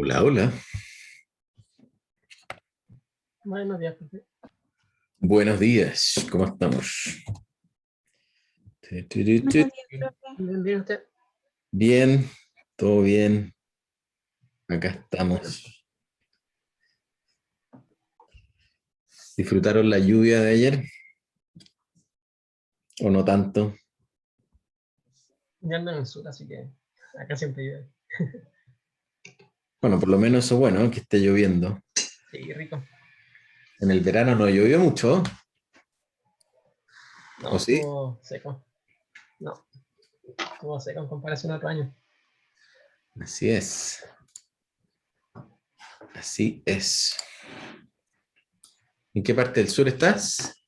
Hola, hola. Buenos días, profe. Buenos días, ¿cómo estamos? Buenos días, profe. Bien, usted. Bien, todo bien. Acá estamos. ¿Disfrutaron la lluvia de ayer? ¿O no tanto? Ya ando en el sur, así que acá siempre llueve. Bueno, por lo menos eso es bueno, que esté lloviendo. Sí, rico. En el verano no llovió mucho. No, ¿O sí? estuvo seco. No, estuvo seco en comparación a otro año. Así es. Así es. ¿En qué parte del sur estás?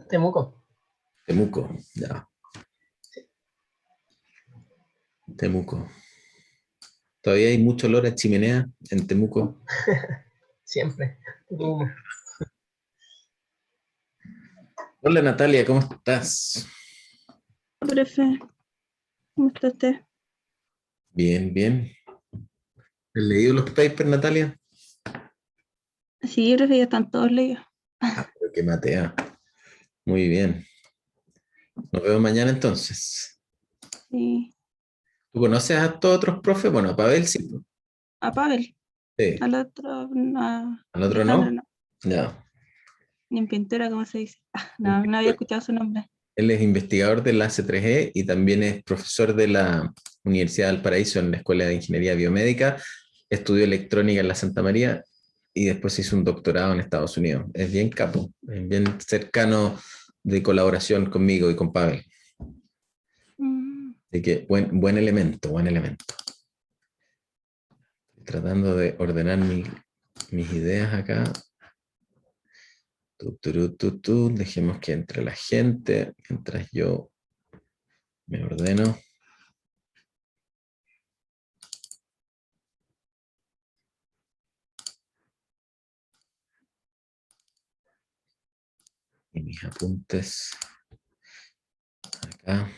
Temuco. Temuco, ya. Temuco. ¿Todavía hay mucho olor a chimenea en Temuco? Siempre. Puro humo. Hola Natalia, ¿cómo estás? Profe, ¿cómo está usted? Bien, bien. ¿Has leído los papers, Natalia? Sí, profe, ya están todos leídos. Pero qué matea. Muy bien. Nos vemos mañana entonces. Sí. ¿Tú conoces a todos otros profes? Bueno, a Pavel sí. A Pavel, Sí. al otro, no, ¿Al otro Alejandro no? no. Ya. Ni en pintura, ¿cómo se dice? No había escuchado su nombre. Él es investigador de la C3E y también es profesor de la Universidad del Paraíso en la Escuela de Ingeniería Biomédica. Estudió electrónica en la Santa María y después hizo un doctorado en Estados Unidos. Es bien capo, es bien cercano de colaboración conmigo y con Pavel. Así que buen elemento, buen elemento. Tratando de ordenar mis ideas acá. Dejemos que entre la gente mientras yo me ordeno. Y mis apuntes acá.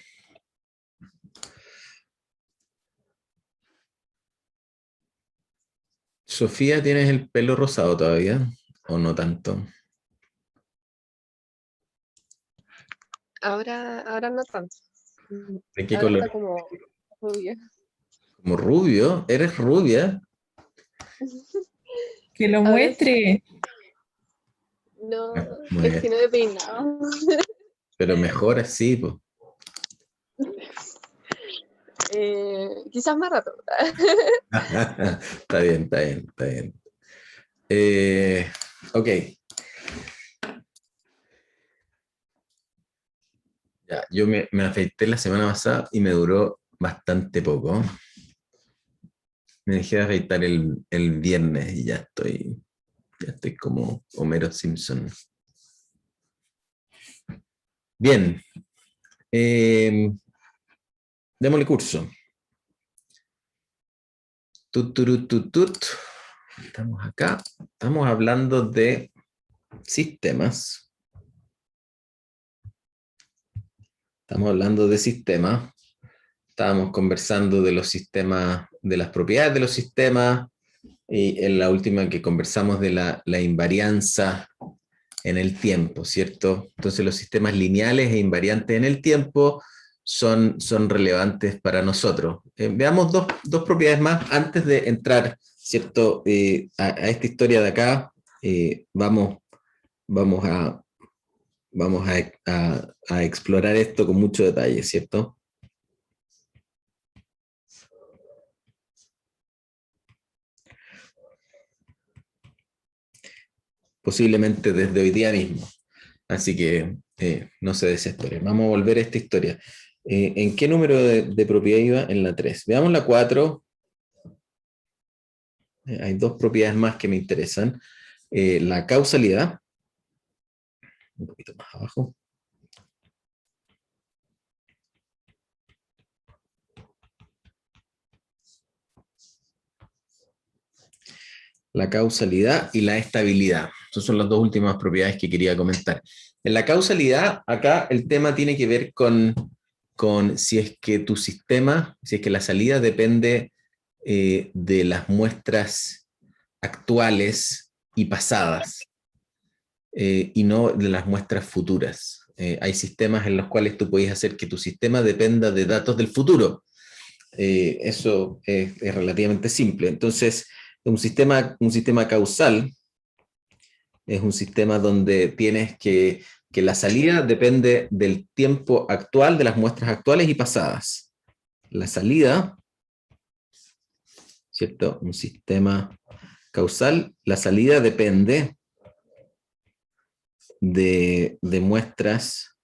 Sofía, ¿tienes el pelo rosado todavía? ¿O no tanto? Ahora no tanto. ¿De qué Ahora color? está como rubia. ¿Como rubio? ¿Eres rubia? Que lo Ahora muestre. no, Muy es bien. que no he peinado. Pero mejor así, pues. Quizás más rato. Está bien, está bien, está bien. Ok. Ya, yo me afeité la semana pasada y me duró bastante poco. Me dejé de afeitar el viernes y ya estoy como Homero Simpson. Bien. Démosle curso. Estamos acá. Estamos hablando de sistemas. Estamos hablando de sistemas. Estábamos conversando de los sistemas, de las propiedades de los sistemas, y en la última que conversamos de la invarianza en el tiempo, ¿cierto? Entonces los sistemas lineales e invariantes en el tiempo son relevantes para nosotros. Veamos dos propiedades más antes de entrar, ¿cierto? A esta historia de acá. Vamos a explorar esto con mucho detalle, ¿cierto? Posiblemente desde hoy día mismo. Así que no se desesperen. Vamos a volver a esta historia. ¿En qué número de propiedad iba? En la 3. Veamos la 4. Hay dos propiedades más que me interesan. La causalidad. Un poquito más abajo. La causalidad y la estabilidad. Esas son las dos últimas propiedades que quería comentar. En la causalidad, acá el tema tiene que ver con con si es que tu sistema, si es que la salida depende de las muestras actuales y pasadas, y no de las muestras futuras. Hay sistemas en los cuales tú puedes hacer que tu sistema dependa de datos del futuro. Eso es relativamente simple. Entonces, un sistema causal es un sistema donde tienes que la salida depende del tiempo actual, de las muestras actuales y pasadas. La salida, ¿cierto? Un sistema causal, la salida depende de muestras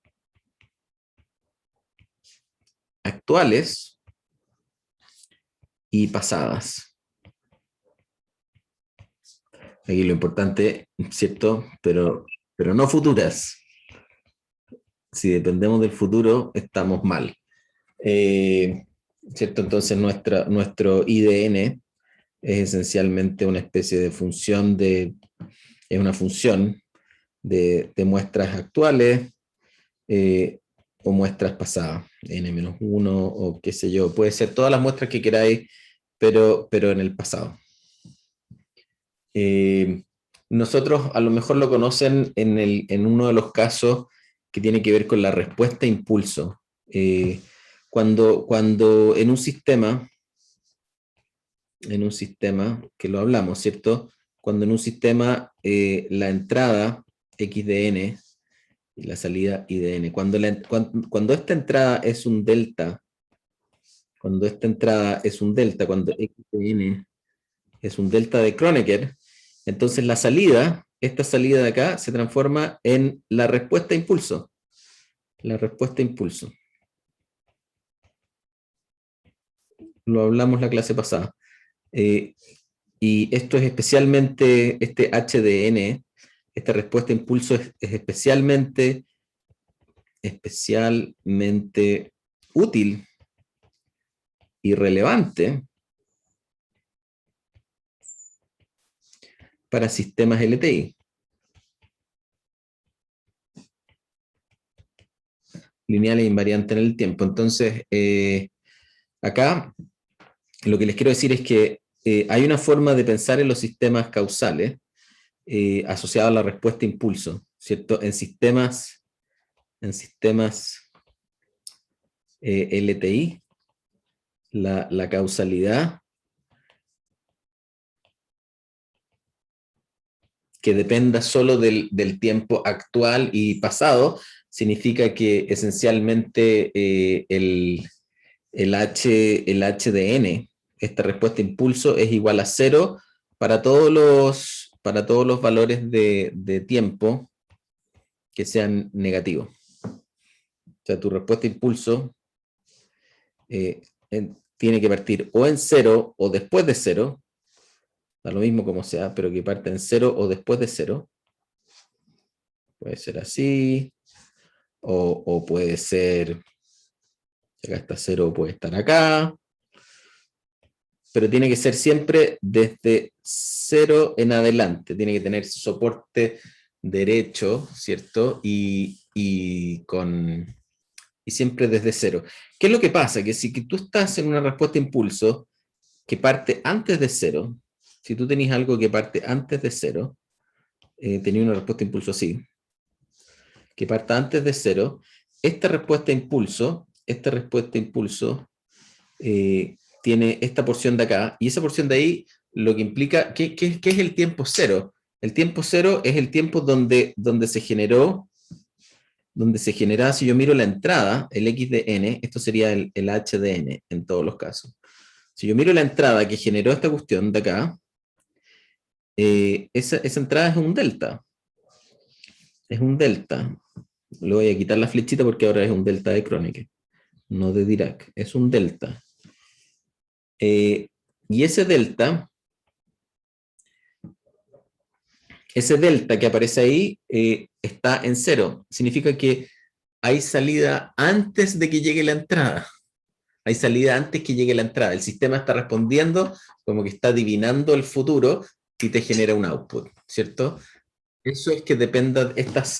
actuales y pasadas. Aquí lo importante, ¿cierto? Pero no futuras. Si dependemos del futuro, estamos mal. ¿Cierto? Entonces nuestro IDN es esencialmente una especie de función es una función de muestras actuales o muestras pasadas, n-1 o qué sé yo, puede ser todas las muestras que queráis, pero en el pasado. Nosotros a lo mejor lo conocen en uno de los casos que tiene que ver con la respuesta a impulso. Cuando en un sistema, que lo hablamos, ¿cierto? Cuando en un sistema la entrada x de n y la salida y de n, cuando esta entrada es un delta, cuando x de n es un delta de Kronecker, entonces la salida, esta salida de acá, se transforma en la respuesta a impulso. La respuesta a impulso. Lo hablamos la clase pasada. Y esto es especialmente, este HDN, esta respuesta a impulso es especialmente útil y relevante para sistemas LTI. Lineal e invariante en el tiempo. Entonces, acá lo que les quiero decir es que hay una forma de pensar en los sistemas causales asociados a la respuesta a impulso, ¿cierto? En sistemas LTI, la causalidad que dependa solo del tiempo actual y pasado, significa que esencialmente el H de n, esta respuesta a impulso, es igual a 0 para todos los valores de tiempo que sean negativos. O sea, tu respuesta a impulso tiene que partir o en 0 o después de 0, da lo mismo como sea, pero que parte en 0 o después de 0. Puede ser así, o puede ser, acá está 0, puede estar acá, pero tiene que ser siempre desde 0 en adelante, tiene que tener soporte derecho, ¿cierto? Y siempre desde 0. ¿Qué es lo que pasa? Que si tú estás en una respuesta a impulso que parte antes de 0, si tú tenés algo que parte antes de 0, tenés una respuesta a impulso así, que parta antes de 0, esta respuesta a impulso tiene esta porción de acá, y esa porción de ahí lo que implica, ¿qué es el tiempo 0? El tiempo 0 es el tiempo donde se generó, si yo miro la entrada, el x de n, esto sería el h de n en todos los casos. Si yo miro la entrada que generó esta cuestión de acá, esa entrada es un delta. Es un delta. Le voy a quitar la flechita porque ahora es un delta de Kronecker, no de Dirac. Es un delta. Y ese delta que aparece ahí está en 0. Significa que hay salida antes de que llegue la entrada. Hay salida antes que llegue la entrada. El sistema está respondiendo como que está adivinando el futuro y te genera un output, ¿cierto? Eso es que dependa,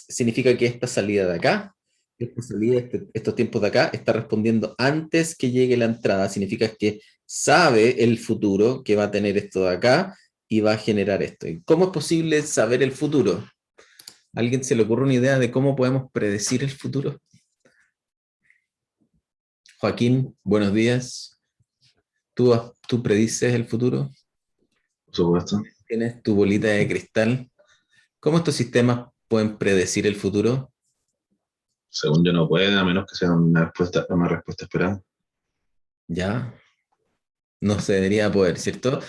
significa que esta salida de acá Esta salida, estos tiempos de acá, está respondiendo antes que llegue la entrada. Significa que sabe el futuro que va a tener esto de acá y va a generar esto. ¿Y cómo es posible saber el futuro? ¿A alguien se le ocurre una idea de cómo podemos predecir el futuro? Joaquín, buenos días. ¿Tú predices el futuro? Por supuesto. ¿Tienes tu bolita de cristal? ¿Cómo estos sistemas pueden predecir el futuro? Según yo no puede, a menos que sea una respuesta esperada. Ya, no se debería poder, ¿cierto?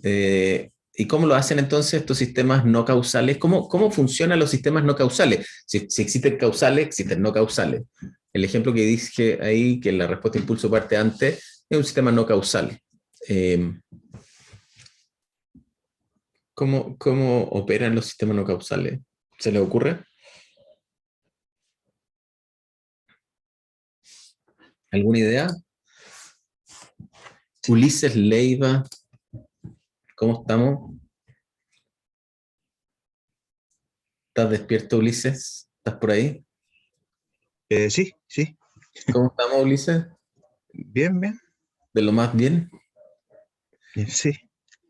¿Y cómo lo hacen entonces estos sistemas no causales? ¿Cómo funcionan los sistemas no causales? Si existen causales, existen no causales. El ejemplo que dije ahí, que la respuesta impulso parte antes, es un sistema no causal. Eh, ¿Cómo operan los sistemas no causales? ¿Se les ocurre? ¿Alguna idea? Ulises Leiva, ¿cómo estamos? ¿Estás despierto, Ulises? ¿Estás por ahí? Sí, sí, ¿Cómo estamos, Ulises? bien, bien, ¿De lo más bien? sí.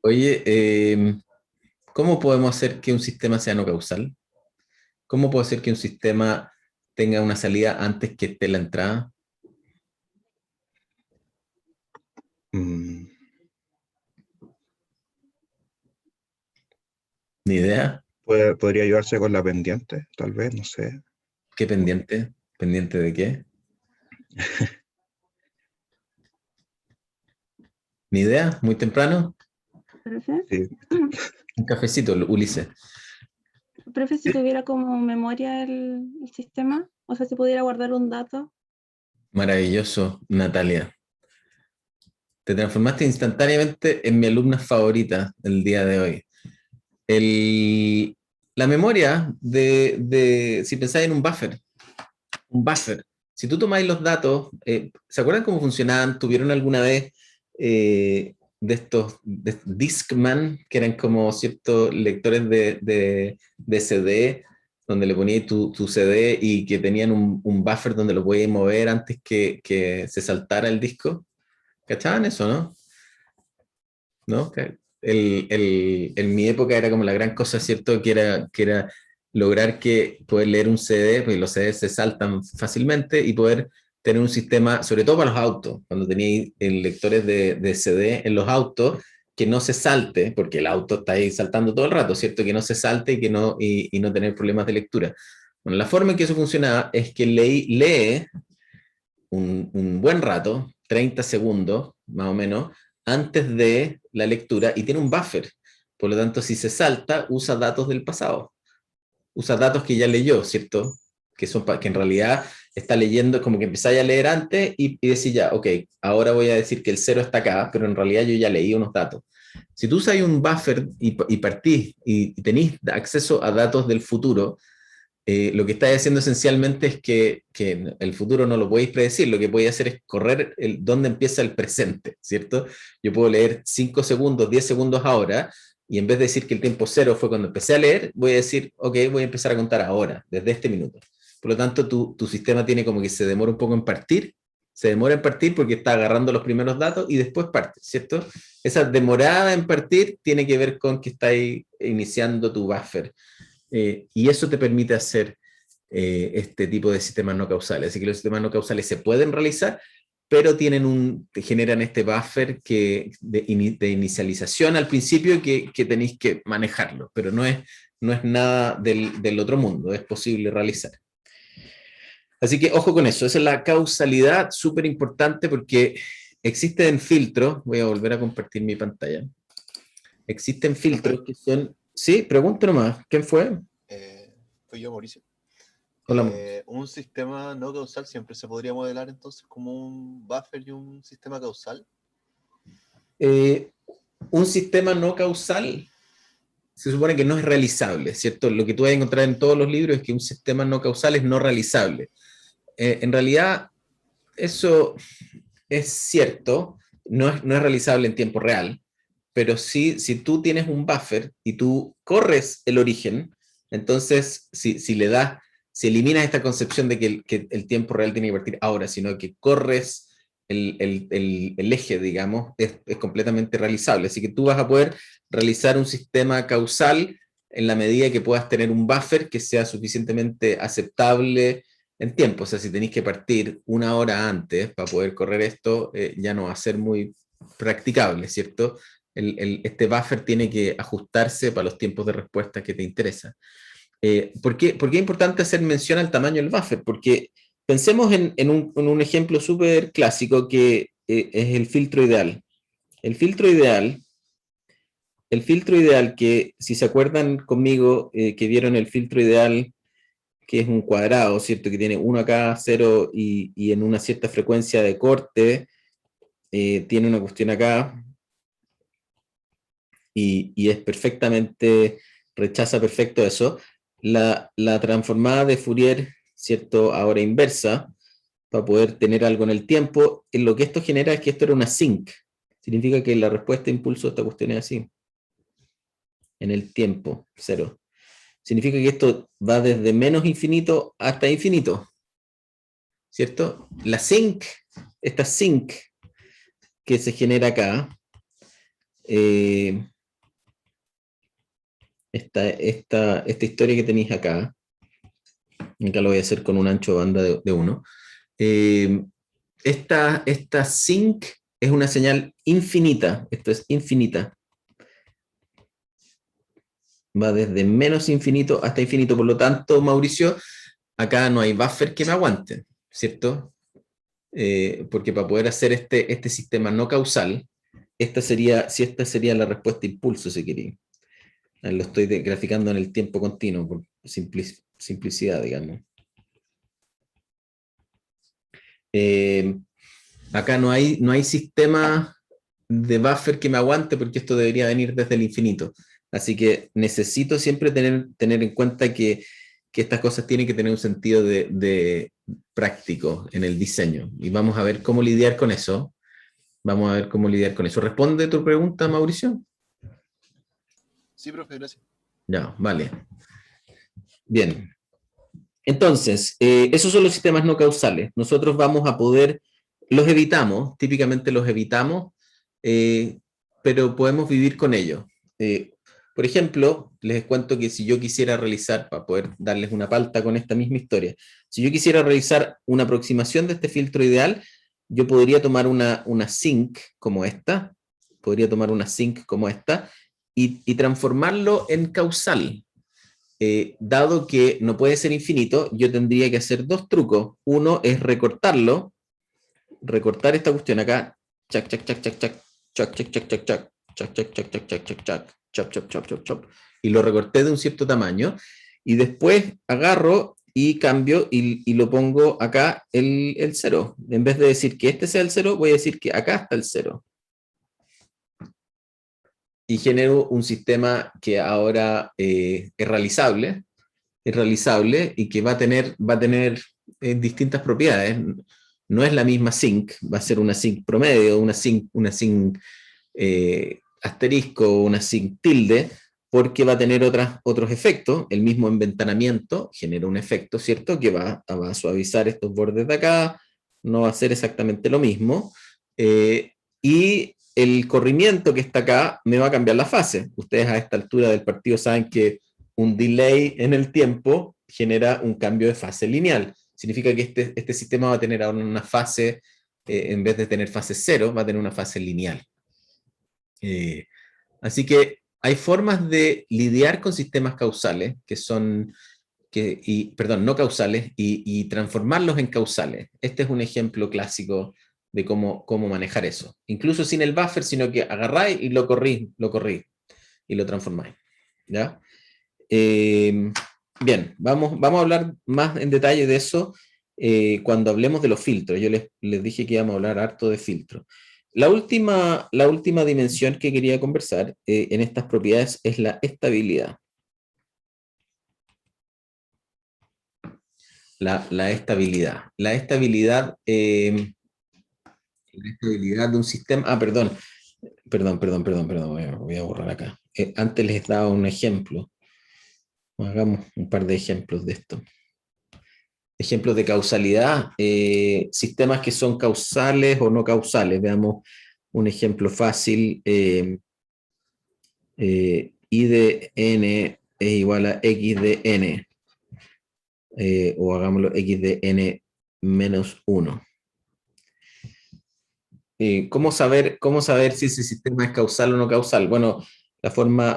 Oye, ¿cómo podemos hacer que un sistema sea no causal? ¿Cómo puedo hacer que un sistema tenga una salida antes que esté la entrada? Mm, ¿Ni idea? podría ayudarse con la pendiente, tal vez, no sé. ¿Qué pendiente? ¿Pendiente de qué? ¿Ni idea? ¿Muy temprano? Profe, Sí. Un cafecito, Ulises. profe, si tuviera como memoria el sistema, o sea, si pudiera guardar un dato. Maravilloso, Natalia. Te transformaste instantáneamente en mi alumna favorita el día de hoy. La memoria si pensáis en un buffer. Si tú tomáis los datos, ¿se acuerdan cómo funcionaban? ¿Tuvieron alguna vez de estos Discman, que eran como ciertos lectores de CD, donde le ponías tu CD y que tenían un buffer donde lo podías mover antes que se saltara el disco? ¿Cachaban eso, no? ¿No? En mi época era como la gran cosa, ¿cierto? Que era lograr poder leer un CD, pues los CDs se saltan fácilmente, y poder tener un sistema, sobre todo para los autos, cuando teníais lectores de CD en los autos, que no se salte, porque el auto está ahí saltando todo el rato, ¿cierto? Que no se salte y no tener problemas de lectura. Bueno, la forma en que eso funcionaba es que lee un buen rato, 30 segundos más o menos, antes de la lectura, y tiene un buffer. Por lo tanto, si se salta, usa datos del pasado. Usa datos que ya leyó, ¿cierto? Que en realidad está leyendo, como que empezáis a leer antes y decís ya, ok, ahora voy a decir que el cero está acá, pero en realidad yo ya leí unos datos. Si tú usas un buffer y partís y tenéis acceso a datos del futuro, lo que estáis haciendo esencialmente es que el futuro no lo podéis predecir. Lo que podéis hacer es correr dónde empieza el presente, ¿cierto? Yo puedo leer 5 segundos, 10 segundos ahora, y en vez de decir que el tiempo cero fue cuando empecé a leer, voy a decir, ok, voy a empezar a contar ahora, desde este minuto. Por lo tanto, tu sistema tiene como que se demora un poco en partir, se demora en partir porque está agarrando los primeros datos y después parte, ¿cierto? Esa demorada en partir tiene que ver con que estáis iniciando tu buffer. Y eso te permite hacer este tipo de sistemas no causales. Así que los sistemas no causales se pueden realizar, pero generan este buffer de inicialización al principio que tenéis que manejarlo, pero no es nada del otro mundo, es posible realizar. Así que ojo con eso, esa es la causalidad, súper importante, porque existen filtros. Voy a volver a compartir mi pantalla. Existen filtros que son... Sí, pregunta nomás, ¿quién fue? Fui yo, Mauricio. Hola. Un sistema no causal siempre se podría modelar entonces como un buffer y un sistema causal. Un sistema no causal se supone que no es realizable, ¿cierto? Lo que tú vas a encontrar en todos los libros es que un sistema no causal es no realizable. En realidad, eso es cierto, no es realizable en tiempo real, pero sí, si tú tienes un buffer y tú corres el origen, entonces si le das si eliminas esta concepción de que el tiempo real tiene que partir ahora, sino que corres el eje, digamos, es completamente realizable. Así que tú vas a poder realizar un sistema causal en la medida que puedas tener un buffer que sea suficientemente aceptable en tiempo. O sea, si tenéis que partir 1 hora antes para poder correr esto, ya no va a ser muy practicable, ¿cierto? Este buffer tiene que ajustarse para los tiempos de respuesta que te interesan. ¿Por qué es importante hacer mención al tamaño del buffer? Porque pensemos en un ejemplo súper clásico que es el filtro ideal. El filtro ideal que, si se acuerdan conmigo, que vieron el filtro ideal, que es un cuadrado, ¿cierto? Que tiene 1 acá, 0, y en una cierta frecuencia de corte, tiene una cuestión acá, y es perfectamente, rechaza perfecto eso. La transformada de Fourier, ¿cierto? Ahora inversa, para poder tener algo en el tiempo, lo que esto genera es que esto era una sinc. Significa que la respuesta de impulso de esta cuestión es así. En el tiempo, 0. Significa que esto va desde menos infinito hasta infinito. ¿Cierto? La sinc, esta sinc que se genera acá, esta historia que tenéis acá lo voy a hacer con un ancho de banda de 1. Esta sinc es una señal infinita. Esto es infinita. Va desde menos infinito hasta infinito. Por lo tanto, Mauricio, acá no hay buffer que me aguante, ¿cierto? Porque para poder hacer este sistema no causal, si esta sería la respuesta de impulso, si queréis. Lo estoy graficando en el tiempo continuo, por simplicidad, digamos. Acá no hay sistema de buffer que me aguante, porque esto debería venir desde el infinito. Así que necesito siempre tener en cuenta que estas cosas tienen que tener un sentido de práctico en el diseño. Y vamos a ver cómo lidiar con eso. ¿Responde tu pregunta, Mauricio? Sí, profe, gracias. Ya, vale. Bien. Entonces, esos son los sistemas no causales. Nosotros vamos a poder, típicamente los evitamos, pero podemos vivir con ellos. Por ejemplo, les cuento que si yo quisiera realizar, para poder darles una pauta con esta misma historia, si yo quisiera realizar una aproximación de este filtro ideal, yo podría tomar una sinc como esta, y transformarlo en causal. Dado que no puede ser infinito, yo tendría que hacer 2 trucos. Uno es recortar esta cuestión acá, chac, chac, chac, chac, chac, chac, chac, chac, chac, chac, chac, chac, chac, chac, chac, chac, chac, chop, chop, chop, chop, chop, y lo recorté de un cierto tamaño, y después agarro y cambio y lo pongo acá el 0. En vez de decir que este sea el 0, voy a decir que acá está el 0. Y genero un sistema que ahora es realizable y que va a tener distintas propiedades. No es la misma sinc, va a ser una sinc promedio, una sinc asterisco, una sinc tilde, porque va a tener otros efectos. El mismo enventanamiento genera un efecto, ¿cierto? Que va a suavizar estos bordes de acá, no va a ser exactamente lo mismo. Y el corrimiento que está acá me va a cambiar la fase. Ustedes a esta altura del partido saben que un delay en el tiempo genera un cambio de fase lineal. Significa que este sistema va a tener ahora una fase, en vez de tener fase 0, va a tener una fase lineal. Así que hay formas de lidiar con sistemas causales, no causales, y transformarlos en causales. Este es un ejemplo clásico de cómo manejar eso. Incluso sin el buffer, sino que agarráis y lo corrí, y lo transformáis. ¿Ya? Bien, vamos a hablar más en detalle de eso cuando hablemos de los filtros. Yo les dije que íbamos a hablar harto de filtros. La última dimensión que quería conversar en estas propiedades es la estabilidad. La estabilidad. La estabilidad de un sistema. Perdón, voy a borrar acá. Antes les daba un ejemplo. Hagamos un par de ejemplos de esto. ejemplos de causalidad, sistemas que son causales o no causales. Veamos un ejemplo fácil. I de n es igual a x de n. O hagámoslo x de n menos 1. ¿Cómo saber si ese sistema es causal o no causal? Bueno,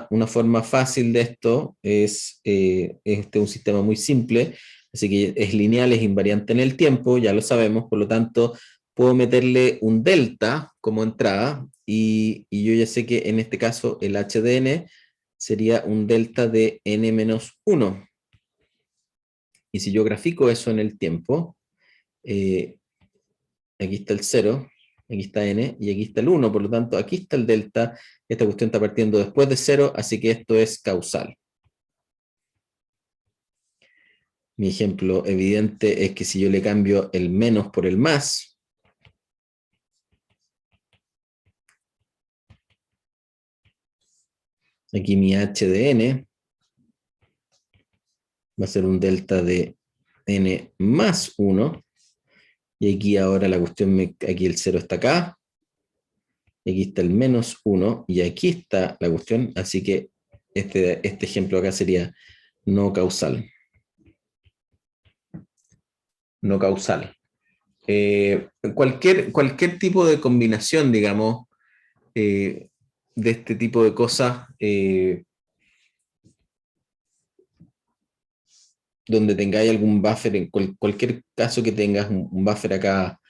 una forma fácil de esto es un sistema muy simple, así que es lineal, es invariante en el tiempo, ya lo sabemos, por lo tanto, puedo meterle un delta como entrada, y yo ya sé que en este caso el h de n sería un delta de n menos 1. Y si yo grafico eso en el tiempo, aquí está el 0, aquí está n, y aquí está el 1, por lo tanto, aquí está el delta, esta cuestión está partiendo después de 0, así que esto es causal. Mi ejemplo evidente es que si yo le cambio el menos por el más, aquí mi h de n va a ser un delta de n más 1, y aquí ahora la cuestión, aquí el 0 está acá, aquí está el menos 1, y aquí está la cuestión, así que este ejemplo acá sería no causal. No causal. Cualquier tipo de combinación, digamos, de este tipo de cosas, donde tengáis algún buffer, en cualquier caso que tengas un buffer acá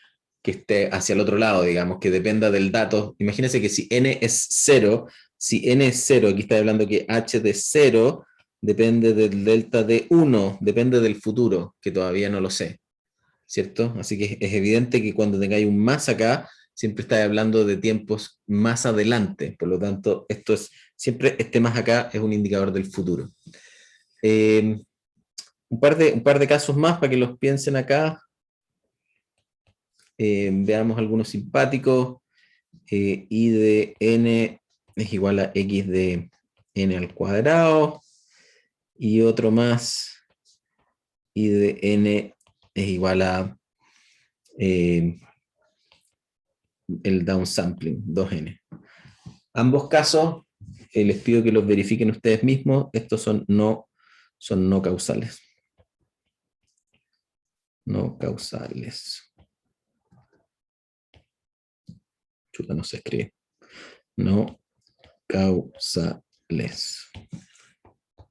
que esté hacia el otro lado, digamos, que dependa del dato. Imagínense que si n es 0, aquí está hablando que h de 0 depende del delta de 1, depende del futuro, que todavía no lo sé, ¿cierto? Así que es evidente que cuando tengáis un más acá, siempre estáis hablando de tiempos más adelante, por lo tanto, siempre este más acá es un indicador del futuro. Un par de casos más para que los piensen acá. Veamos algunos simpáticos. I de n es igual a x de n al cuadrado. Y otro más, I de n es igual a el downsampling, 2n. Ambos casos, les pido que los verifiquen ustedes mismos. Estos son no causales. No causales. Chuta, no se escribe. No causales.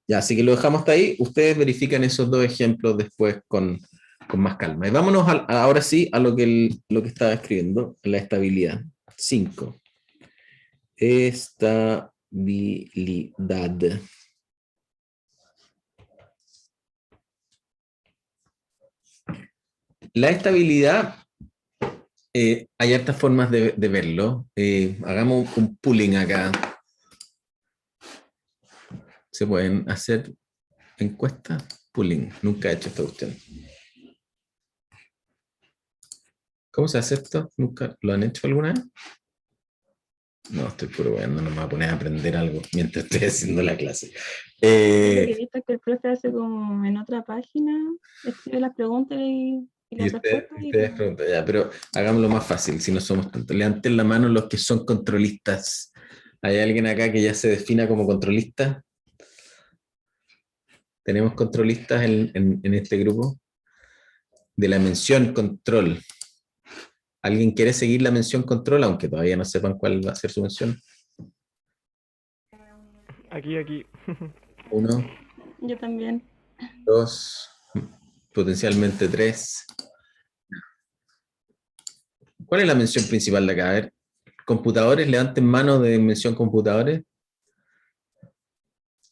Ya, así que lo dejamos hasta ahí. Ustedes verifican esos dos ejemplos después con más calma. Y vámonos ahora sí a lo que estaba escribiendo, la estabilidad. 5. Estabilidad. La estabilidad, hay hartas formas de verlo. Hagamos un pooling acá. ¿Se pueden hacer encuestas? Pooling. Nunca he hecho esta cuestión. ¿Cómo se hace esto? ¿Nunca lo han hecho alguna vez? No, estoy puro bueno, no me voy a poner a aprender algo mientras estoy haciendo la clase. Lo que he visto es que el profe hace como en otra página, escribe las preguntas y las respuestas. Ustedes preguntan, ya, pero hagámoslo más fácil, si no somos tantos. Levanten la mano los que son controlistas. ¿Hay alguien acá que ya se defina como controlista? ¿Tenemos controlistas en este grupo? De la mención control. ¿Alguien quiere seguir la mención control, aunque todavía no sepan cuál va a ser su mención? Aquí. 1, Yo también. 2, potencialmente 3. ¿Cuál es la mención principal de acá? A ver, computadores, levanten mano de mención computadores.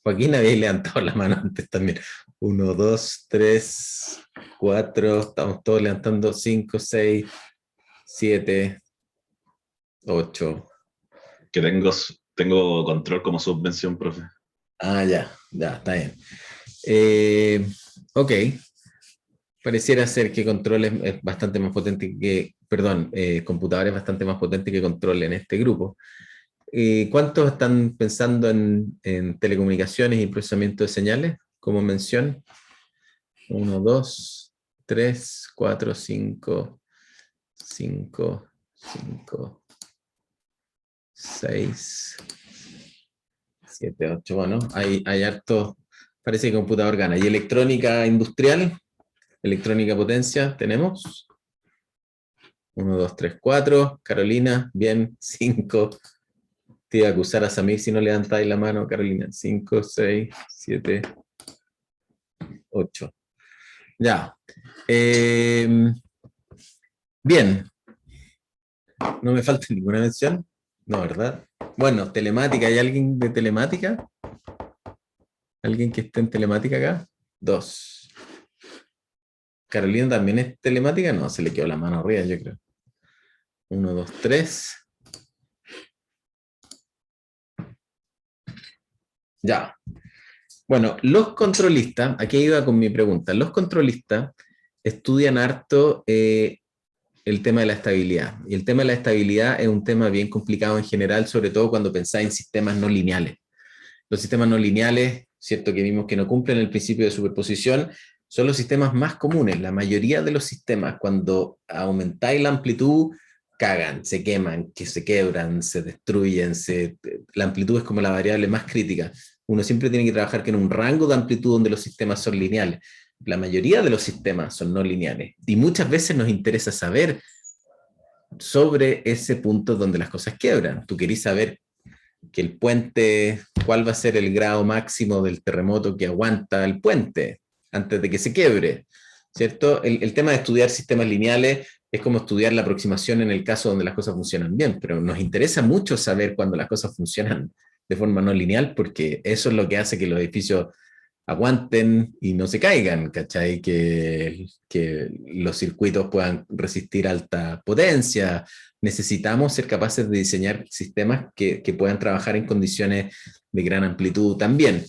Joaquín, habéis levantado la mano antes también. 1, 2, 3, 4, estamos todos levantando 5, 6, 7, 8. Que tengo control como subvención, profe. Ah, ya, está bien. Ok. Pareciera ser que control es bastante más potente que, computador es bastante más potente que control en este grupo. ¿Cuántos están pensando en telecomunicaciones y procesamiento de señales como mención? 1, 2, 3, 4, 5, 5, 5, 6, 7, 8. Bueno, hay harto, parece que computador gana. ¿Y electrónica industrial? Electrónica potencia, tenemos. 1, 2, 3, 4. Carolina, bien. 5. Te iba a acusar a Samir si no levantáis la mano, Carolina. 5, 6, 7, 8. Ya. Bien. No me falta ninguna mención. No, ¿verdad? Bueno, telemática. ¿Hay alguien de telemática? ¿Alguien que esté en telemática acá? 2. ¿Carolina también es telemática? No, se le quedó la mano arriba, yo creo. 1, 2, 3. Ya. Bueno, los controlistas, aquí iba con mi pregunta, los controlistas estudian harto el tema de la estabilidad. Y el tema de la estabilidad es un tema bien complicado en general, sobre todo cuando pensáis en sistemas no lineales. Los sistemas no lineales, cierto que vimos que no cumplen el principio de superposición, son los sistemas más comunes. La mayoría de los sistemas, cuando aumentáis la amplitud, cagan, se queman, que se quebran, se destruyen. La amplitud es como la variable más crítica. Uno siempre tiene que trabajar en un rango de amplitud donde los sistemas son lineales. La mayoría de los sistemas son no lineales. Y muchas veces nos interesa saber sobre ese punto donde las cosas quiebran. Tú querís saber que el puente, cuál va a ser el grado máximo del terremoto que aguanta el puente antes de que se quiebre, ¿cierto? El tema de estudiar sistemas lineales es como estudiar la aproximación en el caso donde las cosas funcionan bien, pero nos interesa mucho saber cuando las cosas funcionan de forma no lineal, porque eso es lo que hace que los edificios aguanten y no se caigan, ¿cachai? Que los circuitos puedan resistir alta potencia. Necesitamos ser capaces de diseñar sistemas que puedan trabajar en condiciones de gran amplitud también.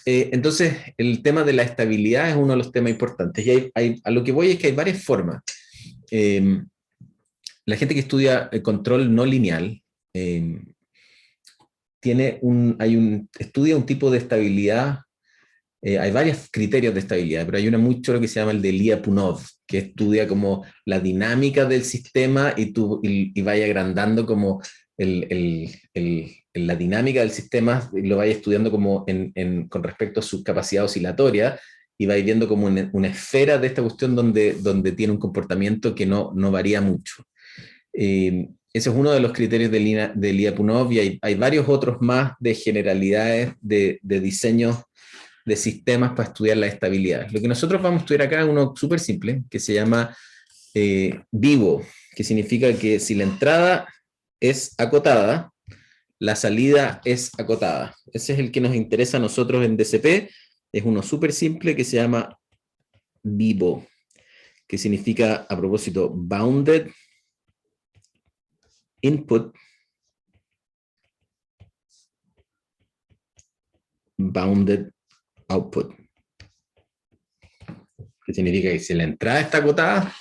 Entonces, el tema de la estabilidad es uno de los temas importantes. Y a lo que voy es que hay varias formas. La gente que estudia el control no lineal estudia un tipo de estabilidad. Hay varios criterios de estabilidad, pero hay uno muy chulo que se llama el de Lyapunov, que estudia como la dinámica del sistema y vaya agrandando como la dinámica del sistema, lo vaya estudiando como con respecto a su capacidad oscilatoria, y va viendo como una esfera de esta cuestión donde tiene un comportamiento que no varía mucho. Ese es uno de los criterios de Lyapunov, y hay varios otros más de generalidades de diseños de sistemas para estudiar la estabilidad. Lo que nosotros vamos a estudiar acá es uno súper simple, que se llama vivo, que significa que si la entrada es acotada, la salida es acotada. Ese es el que nos interesa a nosotros en DCP, es uno súper simple que se llama vivo, que significa, a propósito, bounded input, bounded output, que significa que si la entrada está acotada,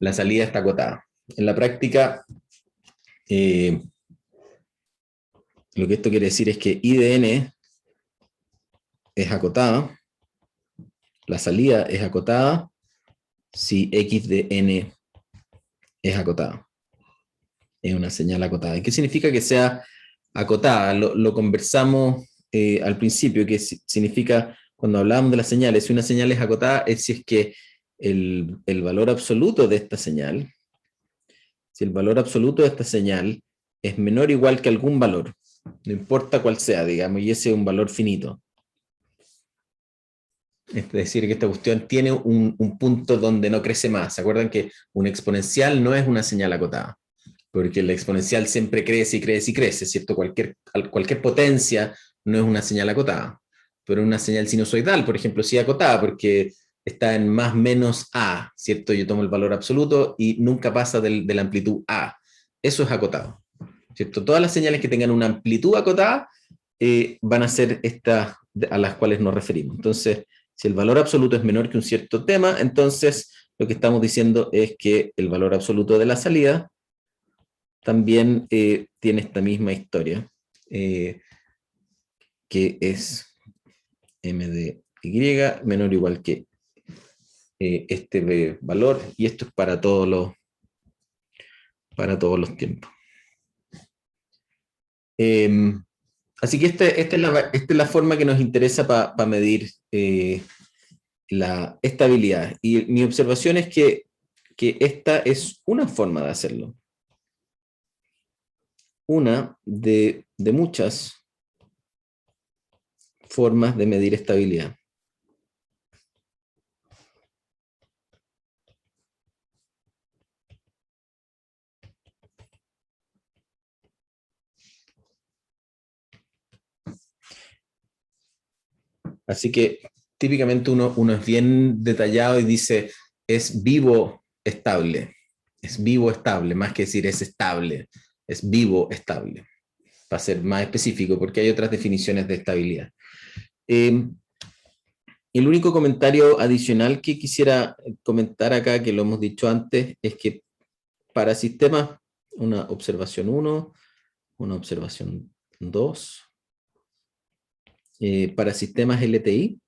la salida está acotada. En la práctica, lo que esto quiere decir es que I de n es acotada, la salida es acotada, si X de n es acotada. Es una señal acotada. ¿Y qué significa que sea acotada? Lo conversamos al principio, que significa, cuando hablábamos de las señales, si una señal es acotada, es si es que el valor absoluto de esta señal, si el valor absoluto de esta señal es menor o igual que algún valor, no importa cuál sea, digamos, y ese es un valor finito. Es decir, que esta cuestión tiene un punto donde no crece más. ¿Se acuerdan que un exponencial no es una señal acotada? Porque el exponencial siempre crece y crece y crece, ¿cierto? Cualquier potencia no es una señal acotada, pero una señal sinusoidal, por ejemplo, sí acotada, porque está en más menos a, ¿cierto? Yo tomo el valor absoluto y nunca pasa de la amplitud a. Eso es acotado, ¿cierto? Todas las señales que tengan una amplitud acotada van a ser estas a las cuales nos referimos. Entonces, si el valor absoluto es menor que un cierto tema, entonces lo que estamos diciendo es que el valor absoluto de la salida también tiene esta misma historia, que es m de y menor o igual que este valor, y esto es para todos los tiempos. Así que esta es la forma que nos interesa para medir la estabilidad. Y mi observación es que esta es una forma de hacerlo. Una de muchas formas de medir estabilidad. Así que típicamente uno es bien detallado y dice es vivo estable. Es vivo estable, más que decir es estable. Es vivo estable. Para ser más específico, porque hay otras definiciones de estabilidad. El único comentario adicional que quisiera comentar acá, que lo hemos dicho antes, es que para sistemas, una observación 1, una observación 2, para sistemas LTI,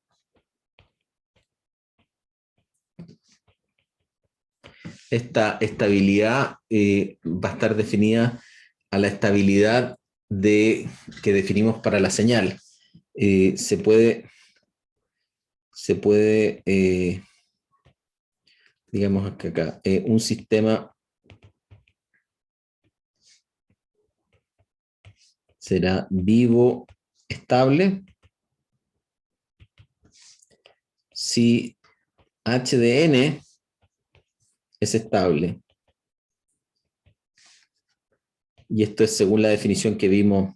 esta estabilidad va a estar definida a la estabilidad que definimos para la señal. Se puede digamos que acá, un sistema será vivo estable si h de n es estable. Y esto es según la definición que vimos.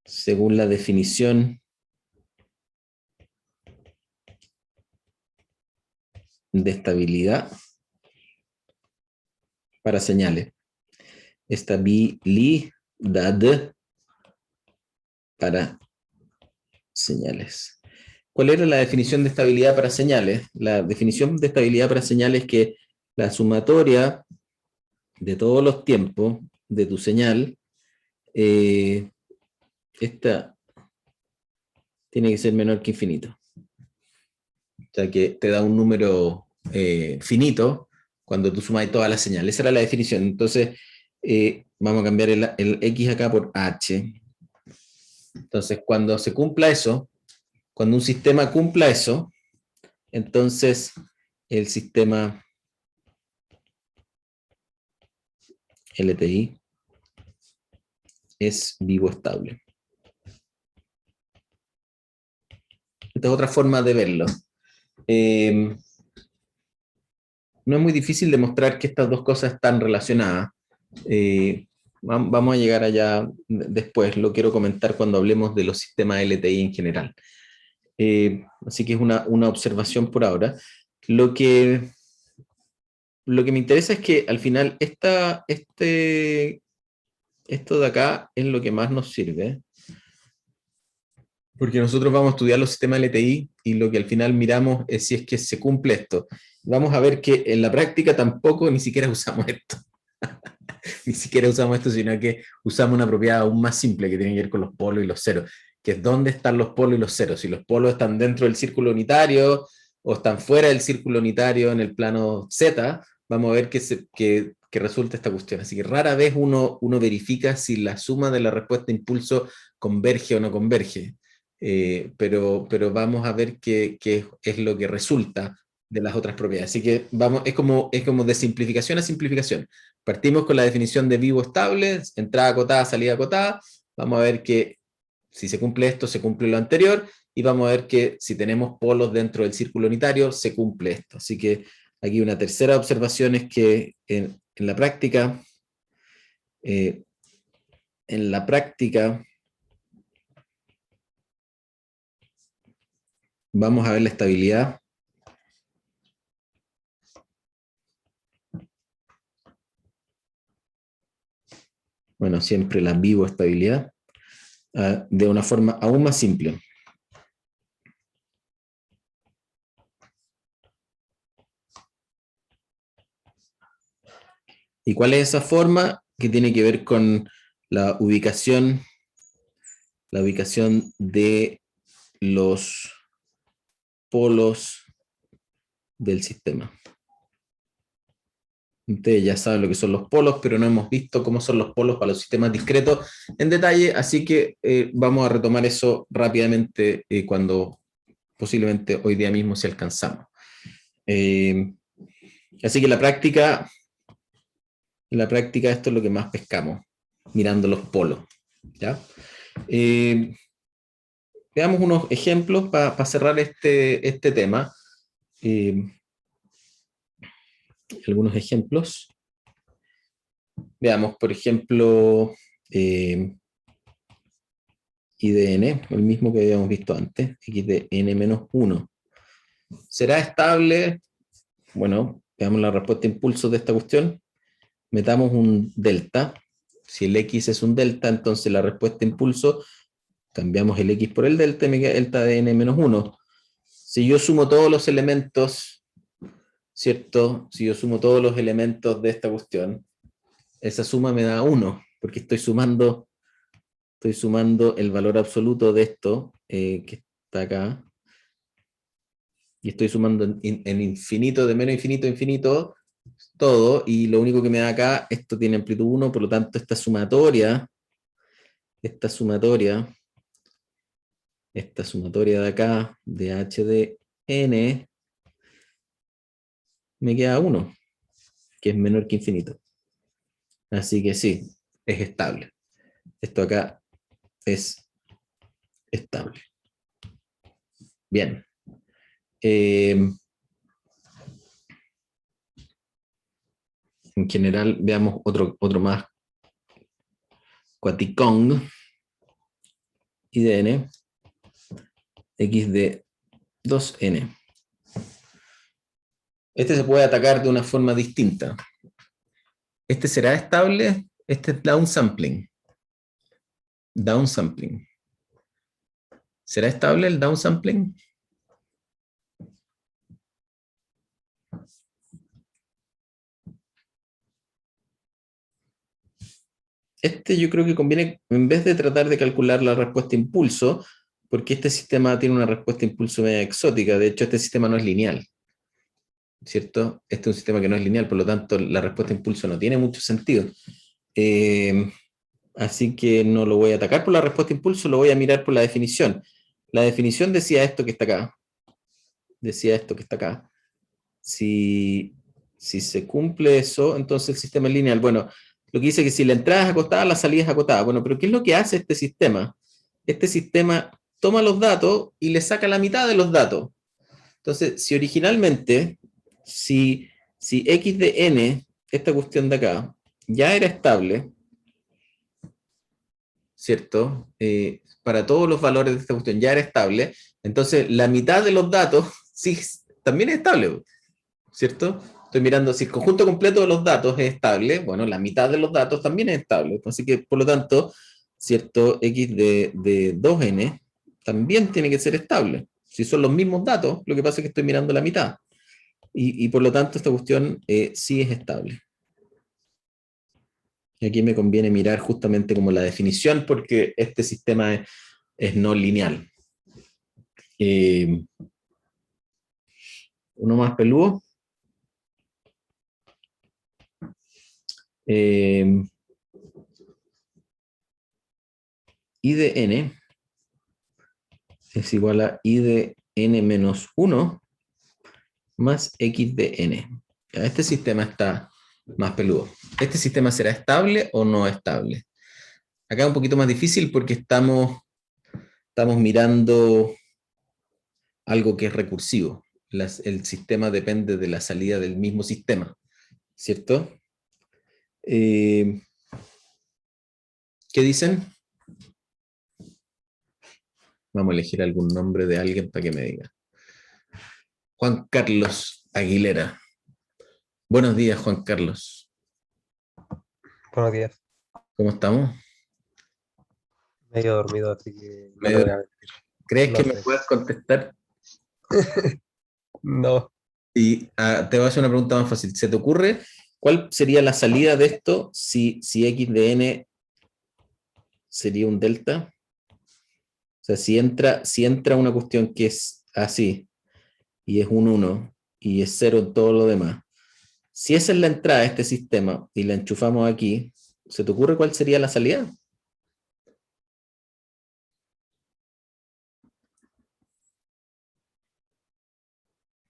Según la definición de estabilidad para señales. Estabilidad para señales. ¿Cuál era la definición de estabilidad para señales? La definición de estabilidad para señales es que la sumatoria de todos los tiempos de tu señal, esta tiene que ser menor que infinito. O sea que te da un número finito cuando tú sumas todas las señales. Esa era la definición. Entonces, vamos a cambiar el x acá por h. Entonces, cuando se cumpla eso, cuando un sistema cumpla eso, entonces el sistema LTI es vivo estable. Esta es otra forma de verlo. No es muy difícil demostrar que estas dos cosas están relacionadas. Vamos a llegar allá después, lo quiero comentar cuando hablemos de los sistemas LTI en general. Así que es una observación por ahora. Lo que me interesa es que al final esto de acá es lo que más nos sirve, porque nosotros vamos a estudiar los sistemas LTI y lo que al final miramos es si es que se cumple esto. Vamos a ver que en la práctica tampoco ni siquiera usamos esto. Ni siquiera usamos esto, sino que usamos una propiedad aún más simple que tiene que ver con los polos y los ceros, que es dónde están los polos y los ceros. Si los polos están dentro del círculo unitario o están fuera del círculo unitario en el plano Z, vamos a ver que resulta esta cuestión. Así que rara vez uno verifica si la suma de la respuesta de impulso converge o no converge. Pero vamos a ver qué es lo que resulta de las otras propiedades. Así que es como de simplificación a simplificación. Partimos con la definición de vivo estable, entrada acotada, salida acotada. Vamos a ver que si se cumple esto, se cumple lo anterior, y vamos a ver que si tenemos polos dentro del círculo unitario, se cumple esto. Así que aquí una tercera observación es que en la práctica, vamos a ver la estabilidad siempre la vivo estabilidad, de una forma aún más simple. ¿Y cuál es esa forma? Que tiene que ver con la ubicación de los polos del sistema. Ustedes ya saben lo que son los polos, pero no hemos visto cómo son los polos para los sistemas discretos en detalle, así que vamos a retomar eso rápidamente cuando posiblemente hoy día mismo si alcanzamos. Así que en la práctica esto es lo que más pescamos, mirando los polos, ¿ya? Veamos unos ejemplos para cerrar este tema. Algunos ejemplos. Veamos, por ejemplo, IDN, el mismo que habíamos visto antes, x de n-1. ¿Será estable? Bueno, veamos la respuesta de impulso de esta cuestión. Metamos un delta. Si el x es un delta, entonces la respuesta de impulso, cambiamos el x por el delta y me queda delta de n-1. Si yo sumo todos los elementos, ¿cierto? Si yo sumo todos los elementos de esta cuestión, esa suma me da 1, porque estoy sumando el valor absoluto de esto, que está acá, y estoy sumando en infinito, de menos infinito a infinito, todo, y lo único que me da acá, esto tiene amplitud 1, por lo tanto esta sumatoria de acá, de h de n, me queda 1, que es menor que infinito. Así que sí, es estable. Esto acá es estable. Bien. En general, veamos otro más. Cuaticón. IDN. X de 2n. Este se puede atacar de una forma distinta. Este será estable. Este es downsampling. Downsampling. ¿Será estable el downsampling? Este yo creo que conviene, en vez de tratar de calcular la respuesta impulso, porque este sistema tiene una respuesta impulso media exótica, de hecho este sistema no es lineal, ¿cierto? Este es un sistema que no es lineal, por lo tanto la respuesta impulso no tiene mucho sentido. Así que no lo voy a atacar por la respuesta impulso, lo voy a mirar por la definición. La definición decía esto que está acá. Si se cumple eso, entonces el sistema es lineal. Bueno, lo que dice que si la entrada es acotada, la salida es acotada. Bueno, pero ¿qué es lo que hace este sistema? Este sistema toma los datos y le saca la mitad de los datos. Entonces, si originalmente, si x de n, esta cuestión de acá, ya era estable, ¿cierto? Para todos los valores de esta cuestión ya era estable, entonces la mitad de los datos sí, también es estable, ¿cierto? Estoy mirando si el conjunto completo de los datos es estable, bueno, la mitad de los datos también es estable, así que por lo tanto, ¿cierto? X de 2n también tiene que ser estable. Si son los mismos datos, lo que pasa es que estoy mirando la mitad. Y por lo tanto esta cuestión sí es estable. Y aquí me conviene mirar justamente como la definición, porque este sistema es no lineal. Uno más peludo. I de n es igual a I de n menos 1 más x de n. Este sistema está más peludo. ¿Este sistema será estable o no estable? Acá es un poquito más difícil porque estamos mirando algo que es recursivo. El sistema depende de la salida del mismo sistema, ¿cierto? ¿Qué dicen? Vamos a elegir algún nombre de alguien para que me diga. Juan Carlos Aguilera. Buenos días, Juan Carlos. Buenos días. ¿Cómo estamos? Medio dormido, así que no Medio- te voy a mentir. ¿Crees No que sé. me puedas contestar? No, Y te voy a hacer una pregunta más fácil. ¿Se te ocurre cuál sería la salida de esto si x de n sería un delta? O sea, si entra una cuestión que es así, y es un 1, y es 0 en todo lo demás. Si esa es la entrada de este sistema, y la enchufamos aquí, ¿se te ocurre cuál sería la salida?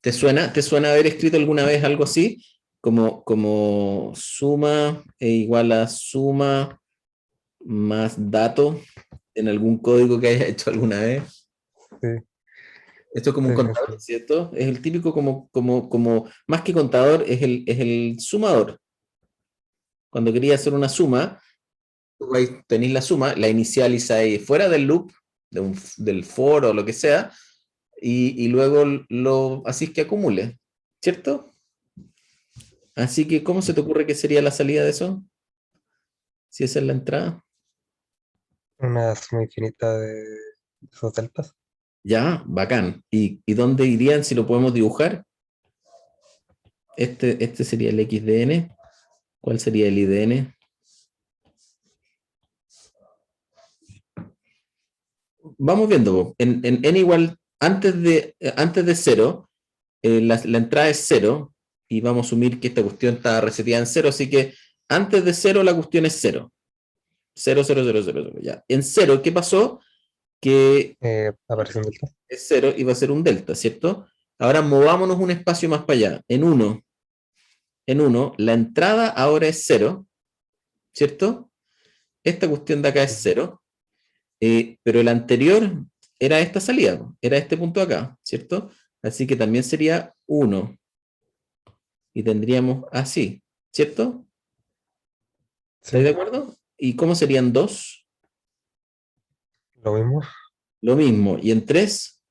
¿Te suena haber escrito alguna vez algo así? Como suma e igual a suma más dato en algún código que hayas hecho alguna vez. Sí, Esto es como un sí, contador, sí. ¿cierto? Es el típico más que contador, es el sumador. Cuando quería hacer una suma, tú ahí tenéis la suma, la inicializáis fuera del loop, del for o lo que sea, y luego lo hacís que acumule, ¿cierto? Así que, ¿cómo se te ocurre que sería la salida de eso? Si esa es la entrada. Una suma infinita de esos deltas. Ya, bacán. ¿Y dónde irían si lo podemos dibujar? Este sería el x de n. ¿Cuál sería el y de n? Vamos viendo. Po. En n igual, antes de 0, la entrada es 0, y vamos a asumir que esta cuestión está reseteada en 0, así que antes de 0 la cuestión es 0. 0, 0, 0, 0, 0. Ya. En 0, ¿qué pasó? Que Aparece un delta. es 0 y va a ser un delta, ¿cierto? Ahora movámonos un espacio más para allá. En 1, la entrada ahora es 0, ¿cierto? Esta cuestión de acá es 0, pero el anterior era esta salida, era este punto de acá, ¿cierto? Así que también sería 1, y tendríamos así, ¿cierto? ¿Estáis de Sí, acuerdo? ¿Y cómo serían 2? lo mismo. Lo mismo. ¿Y en 3?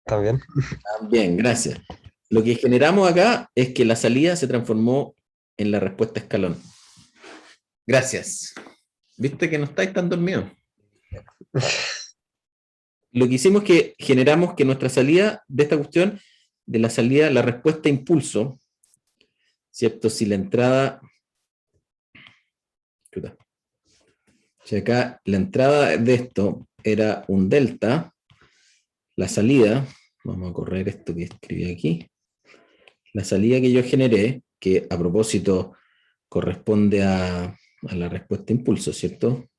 También. Bien, gracias. Lo que generamos acá es que la salida se transformó en la respuesta escalón. Gracias. ¿Viste que no estáis tan dormidos? Lo que hicimos es que generamos que nuestra salida de esta cuestión, de la salida, la respuesta impulso, ¿cierto? Si la entrada... Si acá la entrada de esto era un delta, la salida, vamos a correr esto que escribí aquí, la salida que yo generé, que a propósito corresponde a la respuesta impulso, ¿cierto?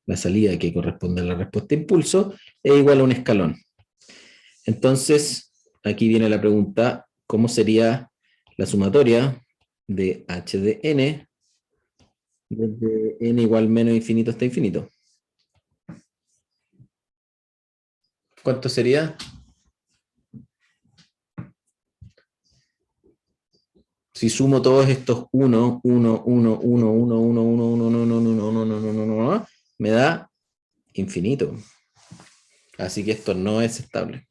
La salida que corresponde a la respuesta impulso es igual a un escalón. Entonces, aquí viene la pregunta, ¿cómo sería la sumatoria de h de n desde n igual menos infinito hasta infinito? ¿Cuánto sería? Si sumo todos estos 1, 1, 1, 1, 1, 1, 1, 1, 1, 1, 1, 1, 1, 1, 1, me da infinito. Así que esto no es estable.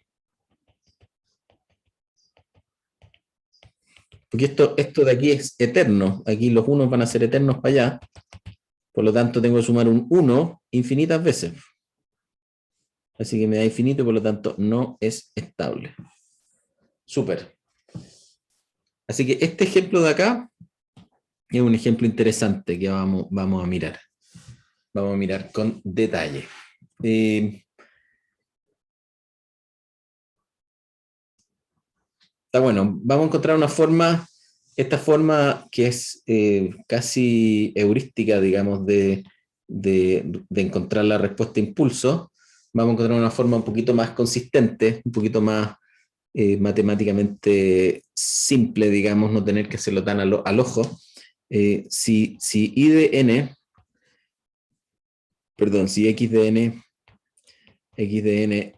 Porque esto de aquí es eterno. Aquí los unos van a ser eternos para allá. Por lo tanto, tengo que sumar un 1 infinitas veces. Así que me da infinito y por lo tanto no es estable. Súper. Así que este ejemplo de acá es un ejemplo interesante que vamos a mirar. Vamos a mirar con detalle. Está bueno. Vamos a encontrar una forma, esta forma que es casi heurística, digamos, de encontrar la respuesta impulso. Vamos a encontrar una forma un poquito más consistente, un poquito más matemáticamente simple, digamos, no tener que hacerlo tan al ojo. Si I de n, perdón, si x de n